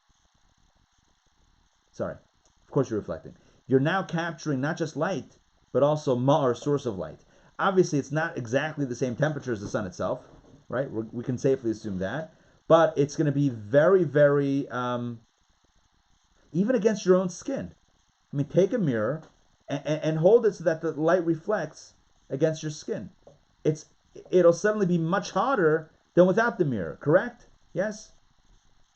[SPEAKER 1] Sorry, of course you're reflecting. You're now capturing not just light, but also ma'ar, source of light. Obviously, it's not exactly the same temperature as the sun itself, right? We can safely assume that. But it's going to be very, very, even against your own skin. I mean, take a mirror and hold it so that the light reflects against your skin. It'll suddenly be much hotter than without the mirror, correct? Yes?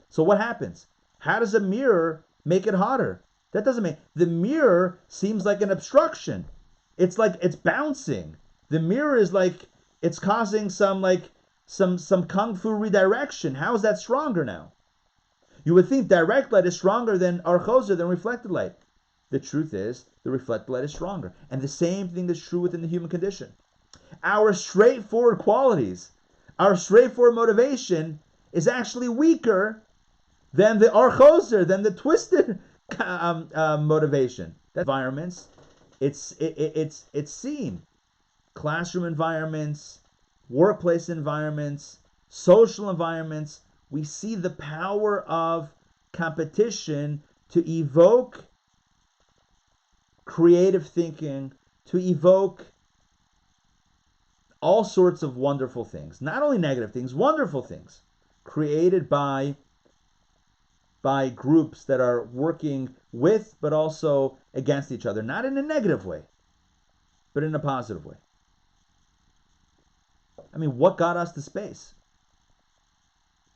[SPEAKER 1] So what happens? How does a mirror make it hotter? That doesn't make... The mirror seems like an obstruction. It's like it's bouncing. The mirror is like it's causing some kung fu redirection. How is that stronger now? You would think direct light is stronger than archoser, than reflected light. The truth is, the reflected light is stronger. And the same thing is true within the human condition. Our straightforward qualities, our straightforward motivation is actually weaker than the archoser, than the twisted motivation. That environments, it's seen. Classroom environments, workplace environments, social environments, we see the power of competition to evoke creative thinking, to evoke all sorts of wonderful things. Not only negative things, wonderful things created by groups that are working with but also against each other. Not in a negative way, but in a positive way. I mean, what got us to space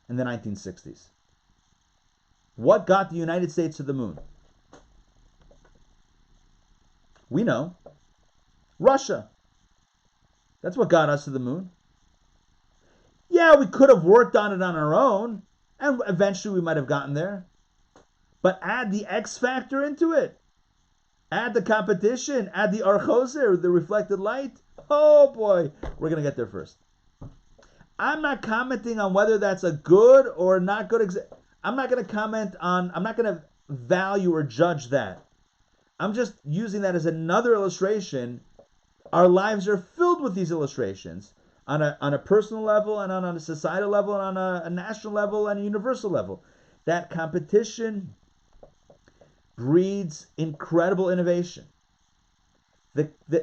[SPEAKER 1] in the 1960s? What got the United States to the moon? We know. Russia. That's what got us to the moon. Yeah, we could have worked on it on our own, and eventually we might have gotten there. But add the X factor into it. Add the competition. Add the archoser, the reflected light. Oh boy, we're going to get there first. I'm not commenting on whether that's a good or not good. I'm not going to value or judge that. I'm just using that as another illustration. Our lives are filled with these illustrations on a personal level and on a societal level and on a national level and a universal level. That competition breeds incredible innovation.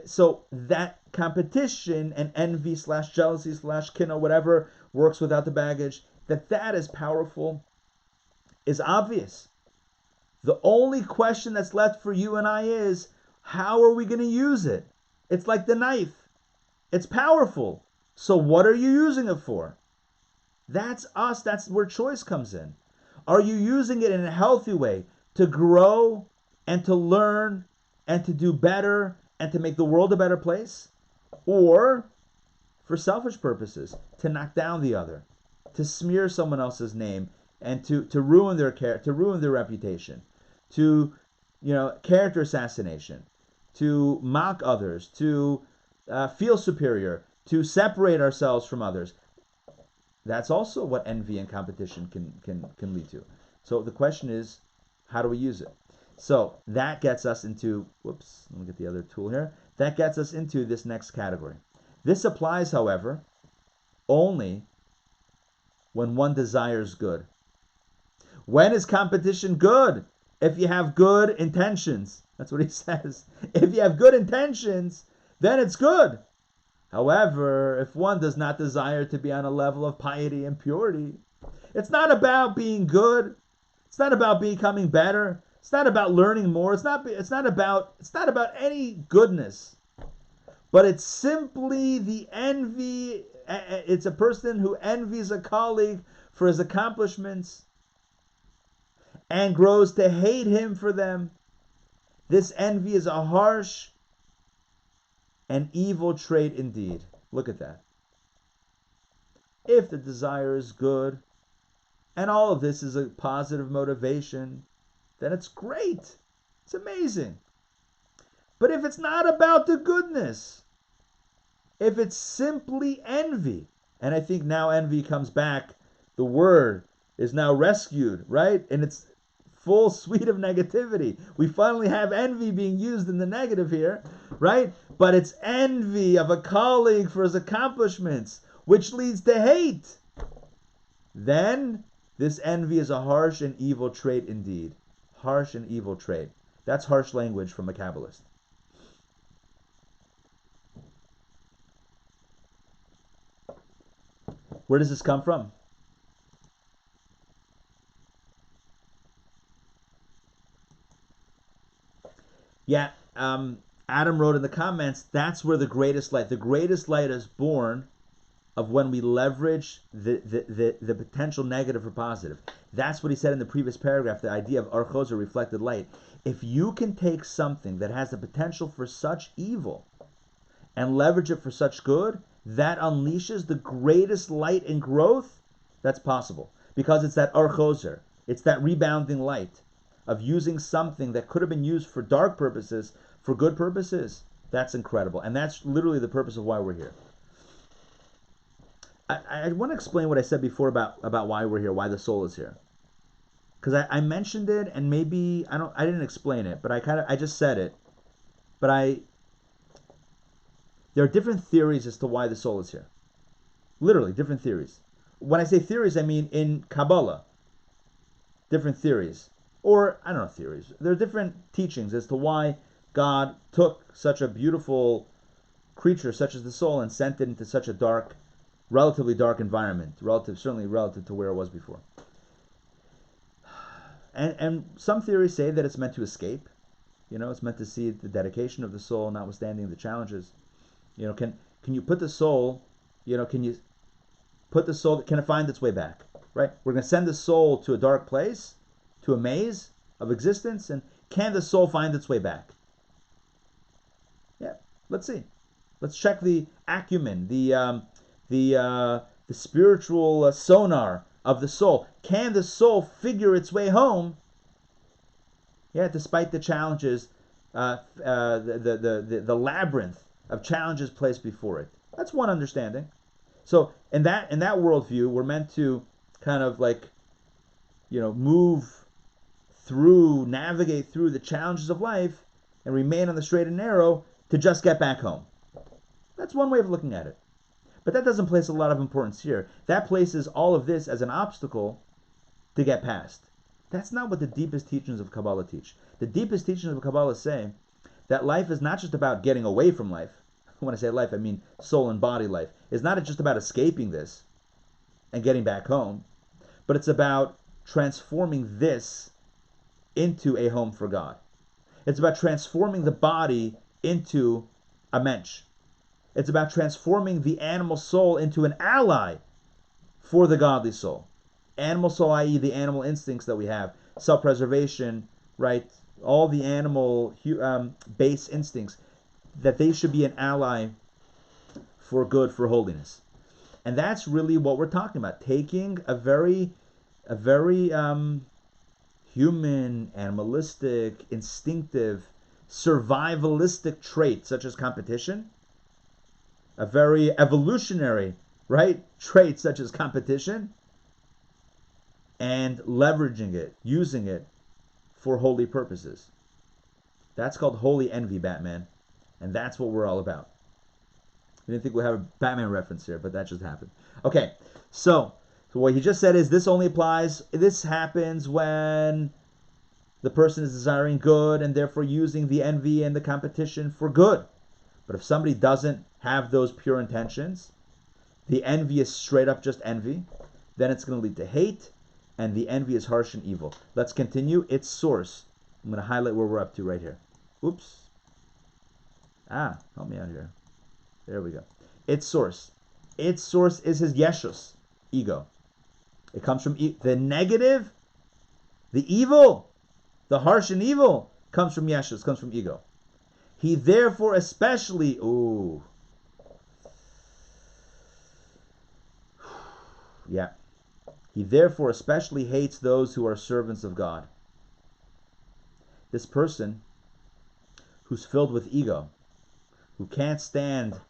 [SPEAKER 1] So that competition and envy / jealousy / kinna, whatever works without the baggage, that is powerful, is obvious. The only question that's left for you and I is, how are we going to use it? It's like the knife. It's powerful. So what are you using it for? That's us. That's where choice comes in. Are you using it in a healthy way to grow and to learn and to do better and to make the world a better place? Or for selfish purposes, to knock down the other, to smear someone else's name and to ruin their to ruin their reputation, to character assassination, to mock others, to feel superior, to separate ourselves from others. That's also what envy and competition can lead to. So the question is, how do we use it? So that gets us into, let me get the other tool here. That gets us into this next category. This applies, however, only when one desires good. When is competition good? If you have good intentions. That's what he says. If you have good intentions, then it's good. However, if one does not desire to be on a level of piety and purity, it's not about being good. It's not about becoming better. It's not about learning more. It's not about any goodness. But it's simply the envy. It's a person who envies a colleague for his accomplishments and grows to hate him for them. This envy is a harsh and evil trait indeed. Look at that. If the desire is good, and all of this is a positive motivation, then it's great. It's amazing. But if it's not about the goodness, if it's simply envy, and I think now envy comes back, the word is now rescued, right? And it's full suite of negativity. We finally have envy being used in the negative here, right? But it's envy of a colleague for his accomplishments, which leads to hate. then this envy is a harsh and evil trait indeed. Harsh and evil trait. That's harsh language from a Kabbalist. Where does this come from? Yeah, Adam wrote in the comments, that's where the greatest light is born of when we leverage the potential negative for positive. That's what he said in the previous paragraph, the idea of archos, or reflected light. If you can take something that has the potential for such evil and leverage it for such good, that unleashes the greatest light and growth that's possible. Because it's that archoser, it's that rebounding light of using something that could have been used for dark purposes for good purposes. That's incredible. And that's literally the purpose of why we're here. I want to explain what I said before about why we're here, why the soul is here. Because I mentioned it, and maybe I didn't explain it, but I just said it. But there are different theories as to why the soul is here. Literally, different theories. When I say theories, I mean in Kabbalah. Different theories. Or, I don't know, theories. There are different teachings as to why God took such a beautiful creature, such as the soul, and sent it into such a relatively dark environment, certainly relative to where it was before. And some theories say that it's meant to escape. It's meant to see the dedication of the soul, notwithstanding the challenges. Can you put the soul, can it find its way back? Right? We're going to send the soul to a dark place, to a maze of existence, and can the soul find its way back? Yeah, let's see. Let's check the acumen, the spiritual sonar of the soul. Can the soul figure its way home? Yeah, despite the challenges, the labyrinth of challenges placed before it. That's one understanding. So in that worldview, we're meant to kind of navigate through the challenges of life and remain on the straight and narrow to just get back home. That's one way of looking at it. But that doesn't place a lot of importance here. That places all of this as an obstacle to get past. That's not what the deepest teachings of Kabbalah teach. The deepest teachings of Kabbalah say that life is not just about getting away from life. When I say life, I mean soul and body life. It's not just about escaping this and getting back home, but it's about transforming this into a home for God. It's about transforming the body into a mensch. It's about transforming the animal soul into an ally for the godly soul. Animal soul, i.e. the animal instincts that we have, self-preservation, right? All the animal base instincts, that they should be an ally for good, for holiness. And that's really what we're talking about. Taking a very human, animalistic, instinctive, survivalistic trait such as competition, a very evolutionary, right, trait such as competition, and leveraging it, using it for holy purposes. That's called holy envy, Batman. And that's what we're all about. I didn't think we'd have a Batman reference here, but that just happened. Okay, so what he just said is this happens when the person is desiring good and therefore using the envy and the competition for good. But if somebody doesn't have those pure intentions, the envy is straight up just envy, then it's going to lead to hate, and the envy is harsh and evil. Let's continue. Its source. I'm going to highlight where we're up to right here. Oops. Help me out here. There we go. Its source. Its source is his yeshus, ego. It comes from the negative, the evil, the harsh and evil comes from yeshus, comes from ego. He therefore especially, he therefore especially hates those who are servants of God. This person who's filled with ego, who can't stand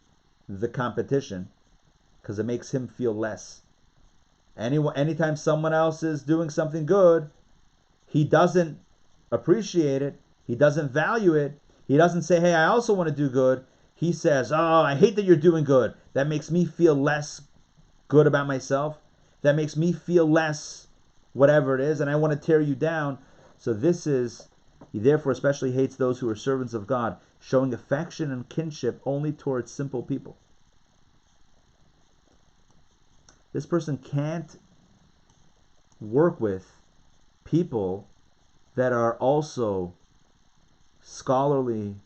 [SPEAKER 1] the competition because it makes him feel less. Anytime someone else is doing something good, he doesn't appreciate it, he doesn't value it, he doesn't say, hey, I also want to do good. He says, I hate that you're doing good. That makes me feel less good about myself. that makes me feel less, whatever it is, and I want to tear you down. So he therefore especially hates those who are servants of God, showing affection and kinship only towards simple people. This person can't work with people that are also scholarly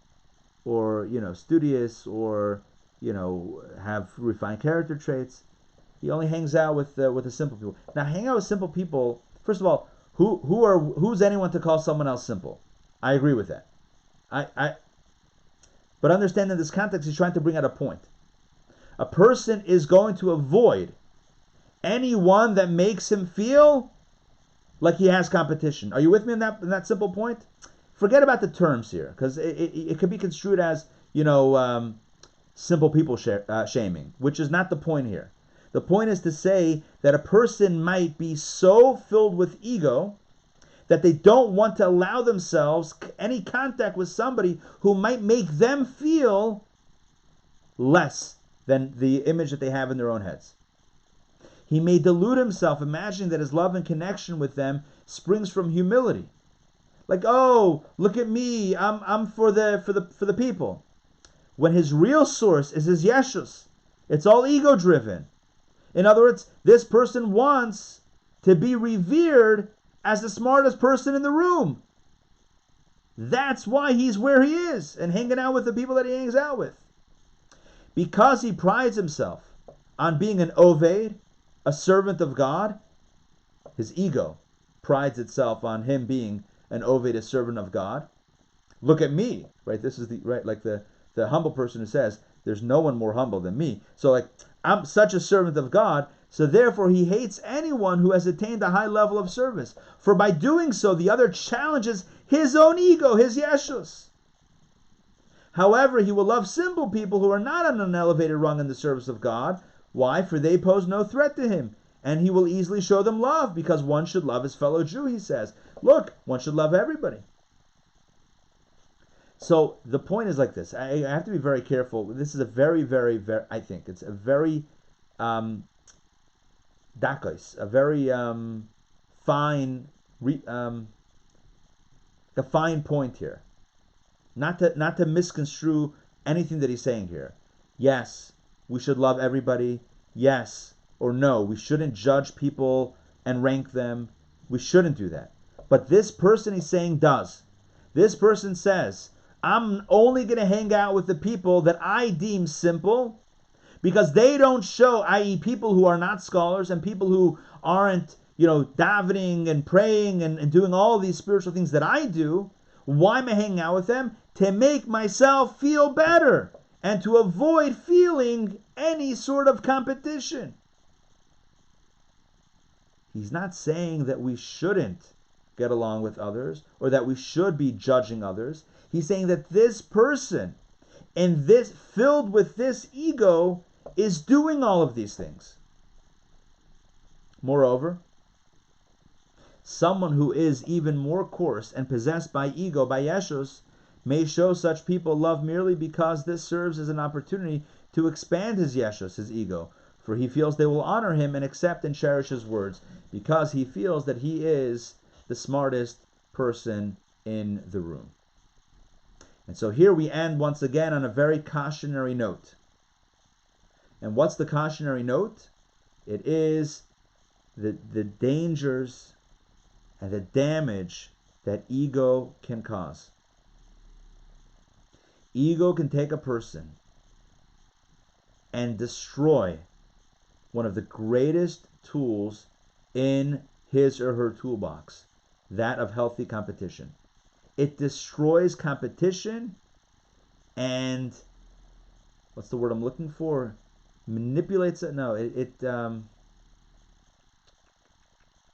[SPEAKER 1] or, studious or, have refined character traits. He only hangs out with the simple people. Now, hang out with simple people. First of all, who's anyone to call someone else simple? I agree with that. But understand in this context, he's trying to bring out a point. A person is going to avoid anyone that makes him feel like he has competition. Are you with me in that simple point? Forget about the terms here, because it could be construed as, simple people shaming, which is not the point here. The point is to say that a person might be so filled with ego that they don't want to allow themselves any contact with somebody who might make them feel less than the image that they have in their own heads. He may delude himself, imagining that his love and connection with them springs from humility. Like, oh, look at me, I'm for the people. When his real source is his yeshus. It's all ego driven. In other words, this person wants to be revered as the smartest person in the room. That's why he's where he is and hanging out with the people that he hangs out with. Because he prides himself on being an oved, a servant of God, his ego prides itself on him being an oved, a servant of God. Look at me, right? This is like the humble person who says, there's no one more humble than me. So I'm such a servant of God, so therefore he hates anyone who has attained a high level of service. For by doing so, the other challenges his own ego, his yeshus. However, he will love simple people who are not on an elevated rung in the service of God. Why? For they pose no threat to him. And he will easily show them love, because one should love his fellow Jew, he says. Look, one should love everybody. So the point is like this. I have to be very careful. This is a very, very, very, I think it's a very dakos, a very fine, a fine point here. Not to misconstrue anything that he's saying here. Yes, we should love everybody. Yes or no, we shouldn't judge people and rank them. We shouldn't do that. But this person, he's saying, does. This person says, I'm only going to hang out with the people that I deem simple, because they don't show, i.e. people who are not scholars and people who aren't, davening and praying and doing all these spiritual things that I do. Why am I hanging out with them? To make myself feel better and to avoid feeling any sort of competition. He's not saying that we shouldn't get along with others or that we should be judging others. He's saying that this person, and this filled with this ego, is doing all of these things. Moreover, someone who is even more coarse and possessed by ego, by yeshus, may show such people love merely because this serves as an opportunity to expand his yeshus, his ego, for he feels they will honor him and accept and cherish his words, because he feels that he is the smartest person in the room. And so here we end once again on a very cautionary note. And what's the cautionary note? It is the dangers and the damage that ego can cause. Ego can take a person and destroy one of the greatest tools in his or her toolbox, that of healthy competition. It destroys competition and, what's the word I'm looking for? Manipulates it? No, it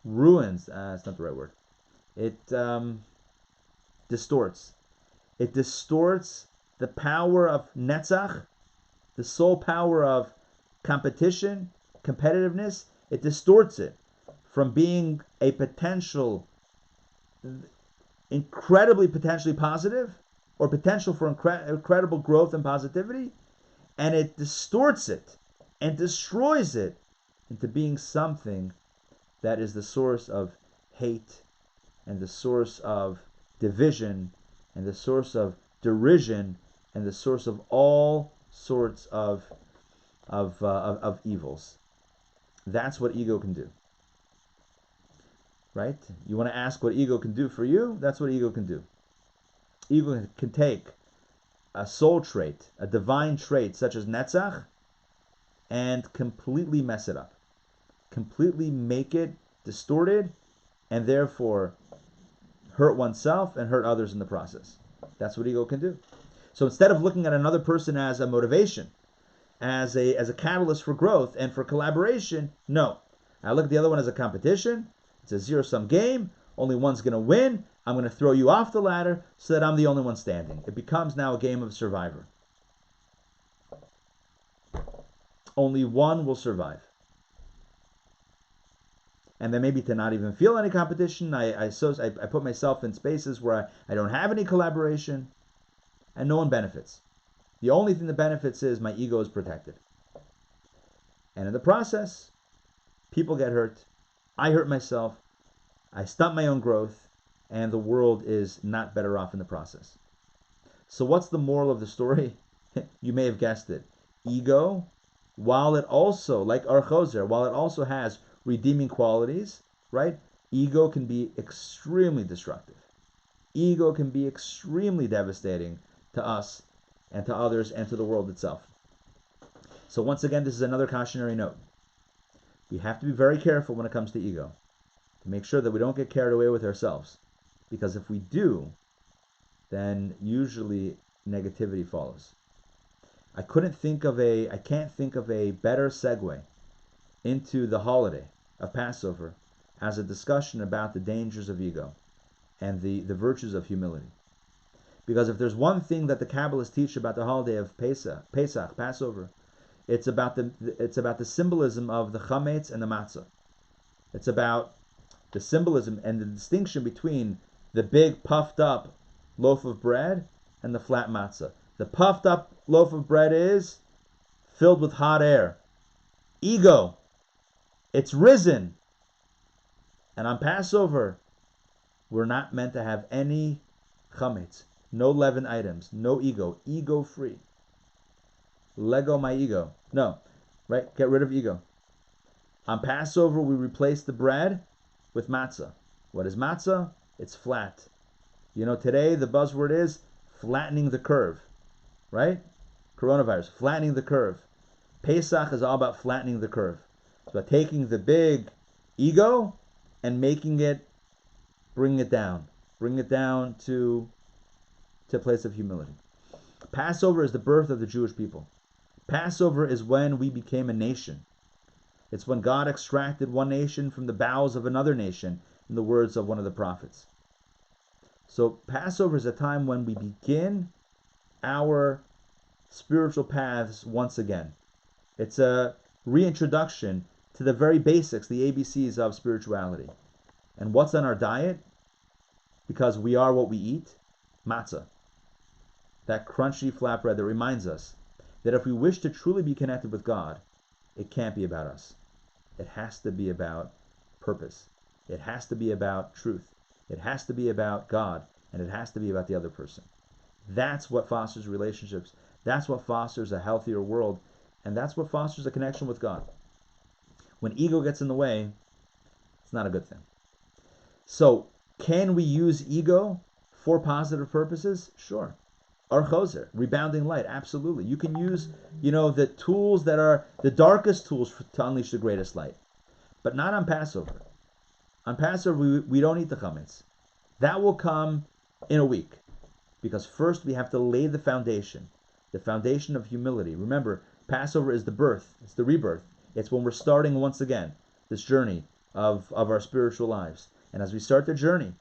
[SPEAKER 1] ruins. It's not the right word. It distorts. It distorts the power of netzach, the sole power of competition, competitiveness. It distorts it from being a potential, incredibly potentially positive, or potential for incredible growth and positivity, and it distorts it and destroys it into being something that is the source of hate and the source of division and the source of derision and the source of all sorts of evils. That's what ego can do. Right? You want to ask what ego can do for you? That's what ego can do. Ego can take a soul trait, a divine trait such as Netzach, and completely mess it up. Completely make it distorted, and therefore hurt oneself and hurt others in the process. That's what ego can do. So instead of looking at another person as a motivation, as a catalyst for growth and for collaboration, no. I look at the other one as a competition. It's a zero-sum game. Only one's going to win. I'm going to throw you off the ladder so that I'm the only one standing. It becomes now a game of survivor. Only one will survive. And then maybe to not even feel any competition, I put myself in spaces where I don't have any collaboration, and no one benefits. The only thing that benefits is my ego is protected. And in the process, people get hurt. I hurt myself. I stunt my own growth, and the world is not better off in the process. So what's the moral of the story? You may have guessed it. Ego, while it also, like Archozer, while it also has redeeming qualities, right? Ego can be extremely destructive. Ego can be extremely devastating to us and to others and to the world itself. So once again, this is another cautionary note. We have to be very careful when it comes to ego, to make sure that we don't get carried away with ourselves. Because if we do, then usually negativity follows. I can't think of a better segue into the holiday of Passover as a discussion about the dangers of ego and the virtues of humility. Because if there's one thing that the Kabbalists teach about the holiday of Pesach, Passover, it's about the symbolism of the chametz and the matzah. It's about the symbolism and the distinction between the big puffed up loaf of bread and the flat matzah. The puffed up loaf of bread is filled with hot air. Ego. It's risen. And on Passover, we're not meant to have any chametz, no leaven items, no ego, ego free. Lego my ego. No, right? Get rid of ego. On Passover, we replace the bread with matzah. What is matzah? It's flat. You know, today the buzzword is flattening the curve, right? Coronavirus, flattening the curve. Pesach is all about flattening the curve. It's about taking the big ego and bringing it down to a place of humility. Passover is the birth of the Jewish people. Passover is when we became a nation. It's when God extracted one nation from the bowels of another nation, in the words of one of the prophets. So Passover is a time when we begin our spiritual paths once again. It's a reintroduction to the very basics, the ABCs of spirituality. And what's on our diet? Because we are what we eat, matzah. That crunchy flatbread that reminds us that if we wish to truly be connected with God, it can't be about us. It has to be about purpose. It has to be about truth. It has to be about God, and it has to be about the other person. That's what fosters relationships. That's what fosters a healthier world, and that's what fosters a connection with God. When ego gets in the way, it's not a good thing. So, can we use ego for positive purposes? Sure. Archozer, rebounding light, absolutely. You can use, the tools that are the darkest tools to unleash the greatest light. But not on Passover. On Passover, we don't eat the chametz. That will come in a week. Because first we have to lay the foundation of humility. Remember, Passover is the birth, it's the rebirth. It's when we're starting once again this journey of our spiritual lives. And as we start the journey,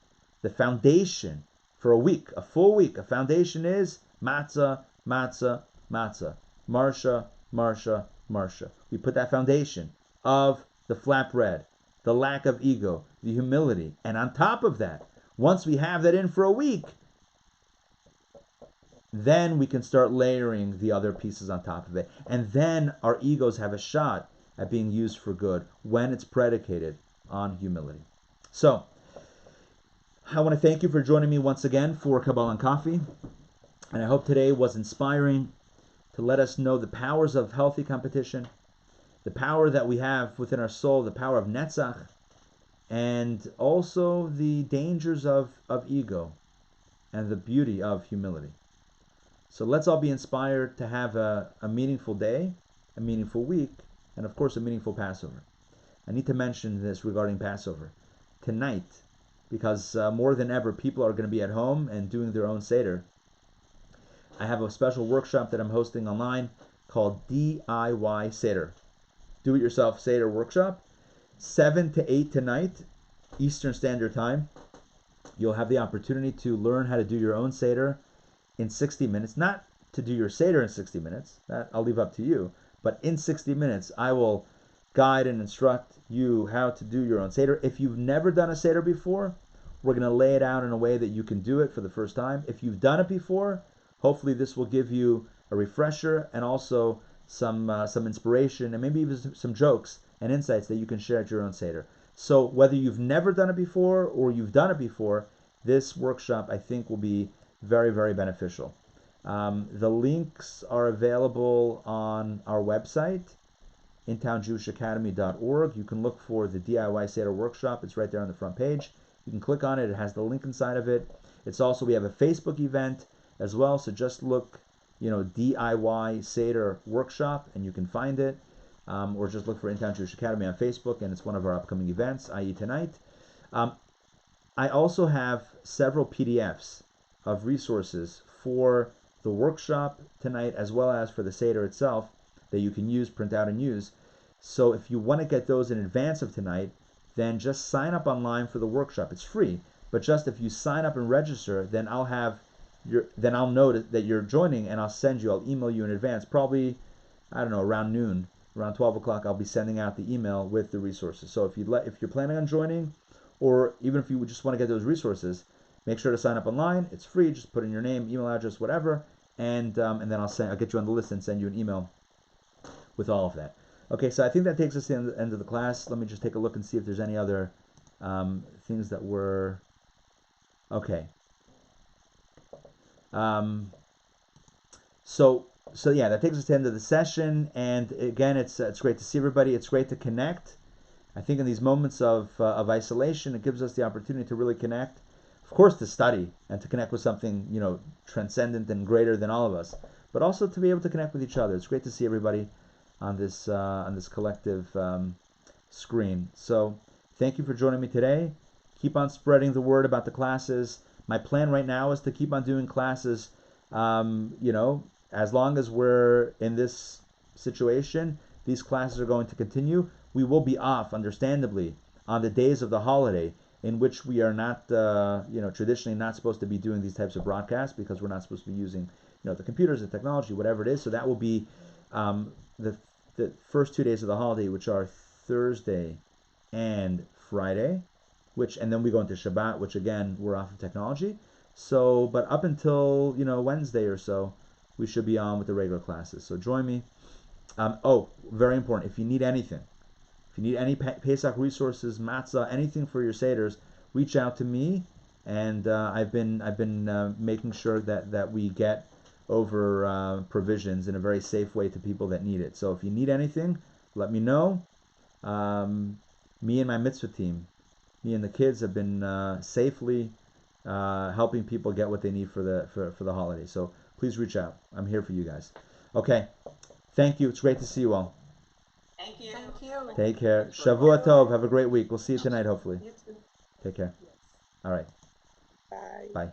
[SPEAKER 1] the foundation for a week, a full week, a foundation is matzah, matzah, matzah. Marsha, marsha, marsha. We put that foundation of the flatbread, the lack of ego, the humility. And on top of that, once we have that in for a week, then we can start layering the other pieces on top of it. And then our egos have a shot at being used for good when it's predicated on humility. So, I want to thank you for joining me once again for Kabbalah Coffee. And I hope today was inspiring to let us know the powers of healthy competition, the power that we have within our soul, the power of Netzach, and also the dangers of ego and the beauty of humility. So let's all be inspired to have a meaningful day, a meaningful week, and of course a meaningful Passover. I need to mention this regarding Passover. Tonight, because more than ever people are going to be at home and doing their own Seder, I have a special workshop that I'm hosting online called DIY Seder. Do-it-yourself Seder workshop. 7 to 8 tonight, Eastern Standard Time. You'll have the opportunity to learn how to do your own Seder in 60 minutes. Not to do your Seder in 60 minutes. That I'll leave up to you. But in 60 minutes, I will guide and instruct you how to do your own Seder. If you've never done a Seder before, we're going to lay it out in a way that you can do it for the first time. If you've done it before, hopefully this will give you a refresher and also some inspiration and maybe even some jokes and insights that you can share at your own Seder. So whether you've never done it before or you've done it before, this workshop I think will be very, very beneficial. The links are available on our website, intownjewishacademy.org. You can look for the DIY Seder workshop. It's right there on the front page. You can click on it. It has the link inside of it. It's also, we have a Facebook event as well. So just look, DIY Seder workshop and you can find it. Or just look for Intown Jewish Academy on Facebook and it's one of our upcoming events, i.e. tonight. I also have several PDFs of resources for the workshop tonight as well as for the Seder itself that you can use, print out and use. So if you want to get those in advance of tonight, then just sign up online for the workshop. It's free, but just if you sign up and register, then I'll know that you're joining and I'll email you in advance, probably, around noon, around 12 o'clock, I'll be sending out the email with the resources. So if you're planning on joining, or even if you just want to get those resources, make sure to sign up online. It's free. Just put in your name, email address, whatever, and then I'll get you on the list and send you an email with all of that. Okay, so I think that takes us to the end of the class. Let me just take a look and see if there's any other things that were okay. So yeah, that takes us to the end of the session. And again, it's great to see everybody. It's great to connect. I think in these moments of isolation, it gives us the opportunity to really connect. Of course, to study and to connect with something transcendent and greater than all of us, but also to be able to connect with each other. It's great to see everybody on this collective screen. So thank you for joining me today. Keep on spreading the word about the classes. My plan right now is to keep on doing classes. As long as we're in this situation, these classes are going to continue. We will be off, understandably, on the days of the holiday, in which we are not, traditionally not supposed to be doing these types of broadcasts because we're not supposed to be using, the computers, the technology, whatever it is. So that will be the first 2 days of the holiday, which are Thursday and Friday, and then we go into Shabbat, which again, we're off of technology. So, but up until, Wednesday or so, we should be on with the regular classes. So join me. Very important. If you need anything, if you need any Pesach resources, matzah, anything for your seders, reach out to me. And I've been making sure that we get over provisions in a very safe way to people that need it. So if you need anything, let me know. Me and my mitzvah team, me and the kids have been safely helping people get what they need for the holiday. So please reach out. I'm here for you guys. Okay. Thank you. It's great to see you all.
[SPEAKER 5] Thank you.
[SPEAKER 2] Thank you.
[SPEAKER 1] Take care. Shavua Tov. Have a great week. We'll see you tonight, hopefully.
[SPEAKER 2] You too.
[SPEAKER 1] Take care. All right.
[SPEAKER 2] Bye.
[SPEAKER 1] Bye.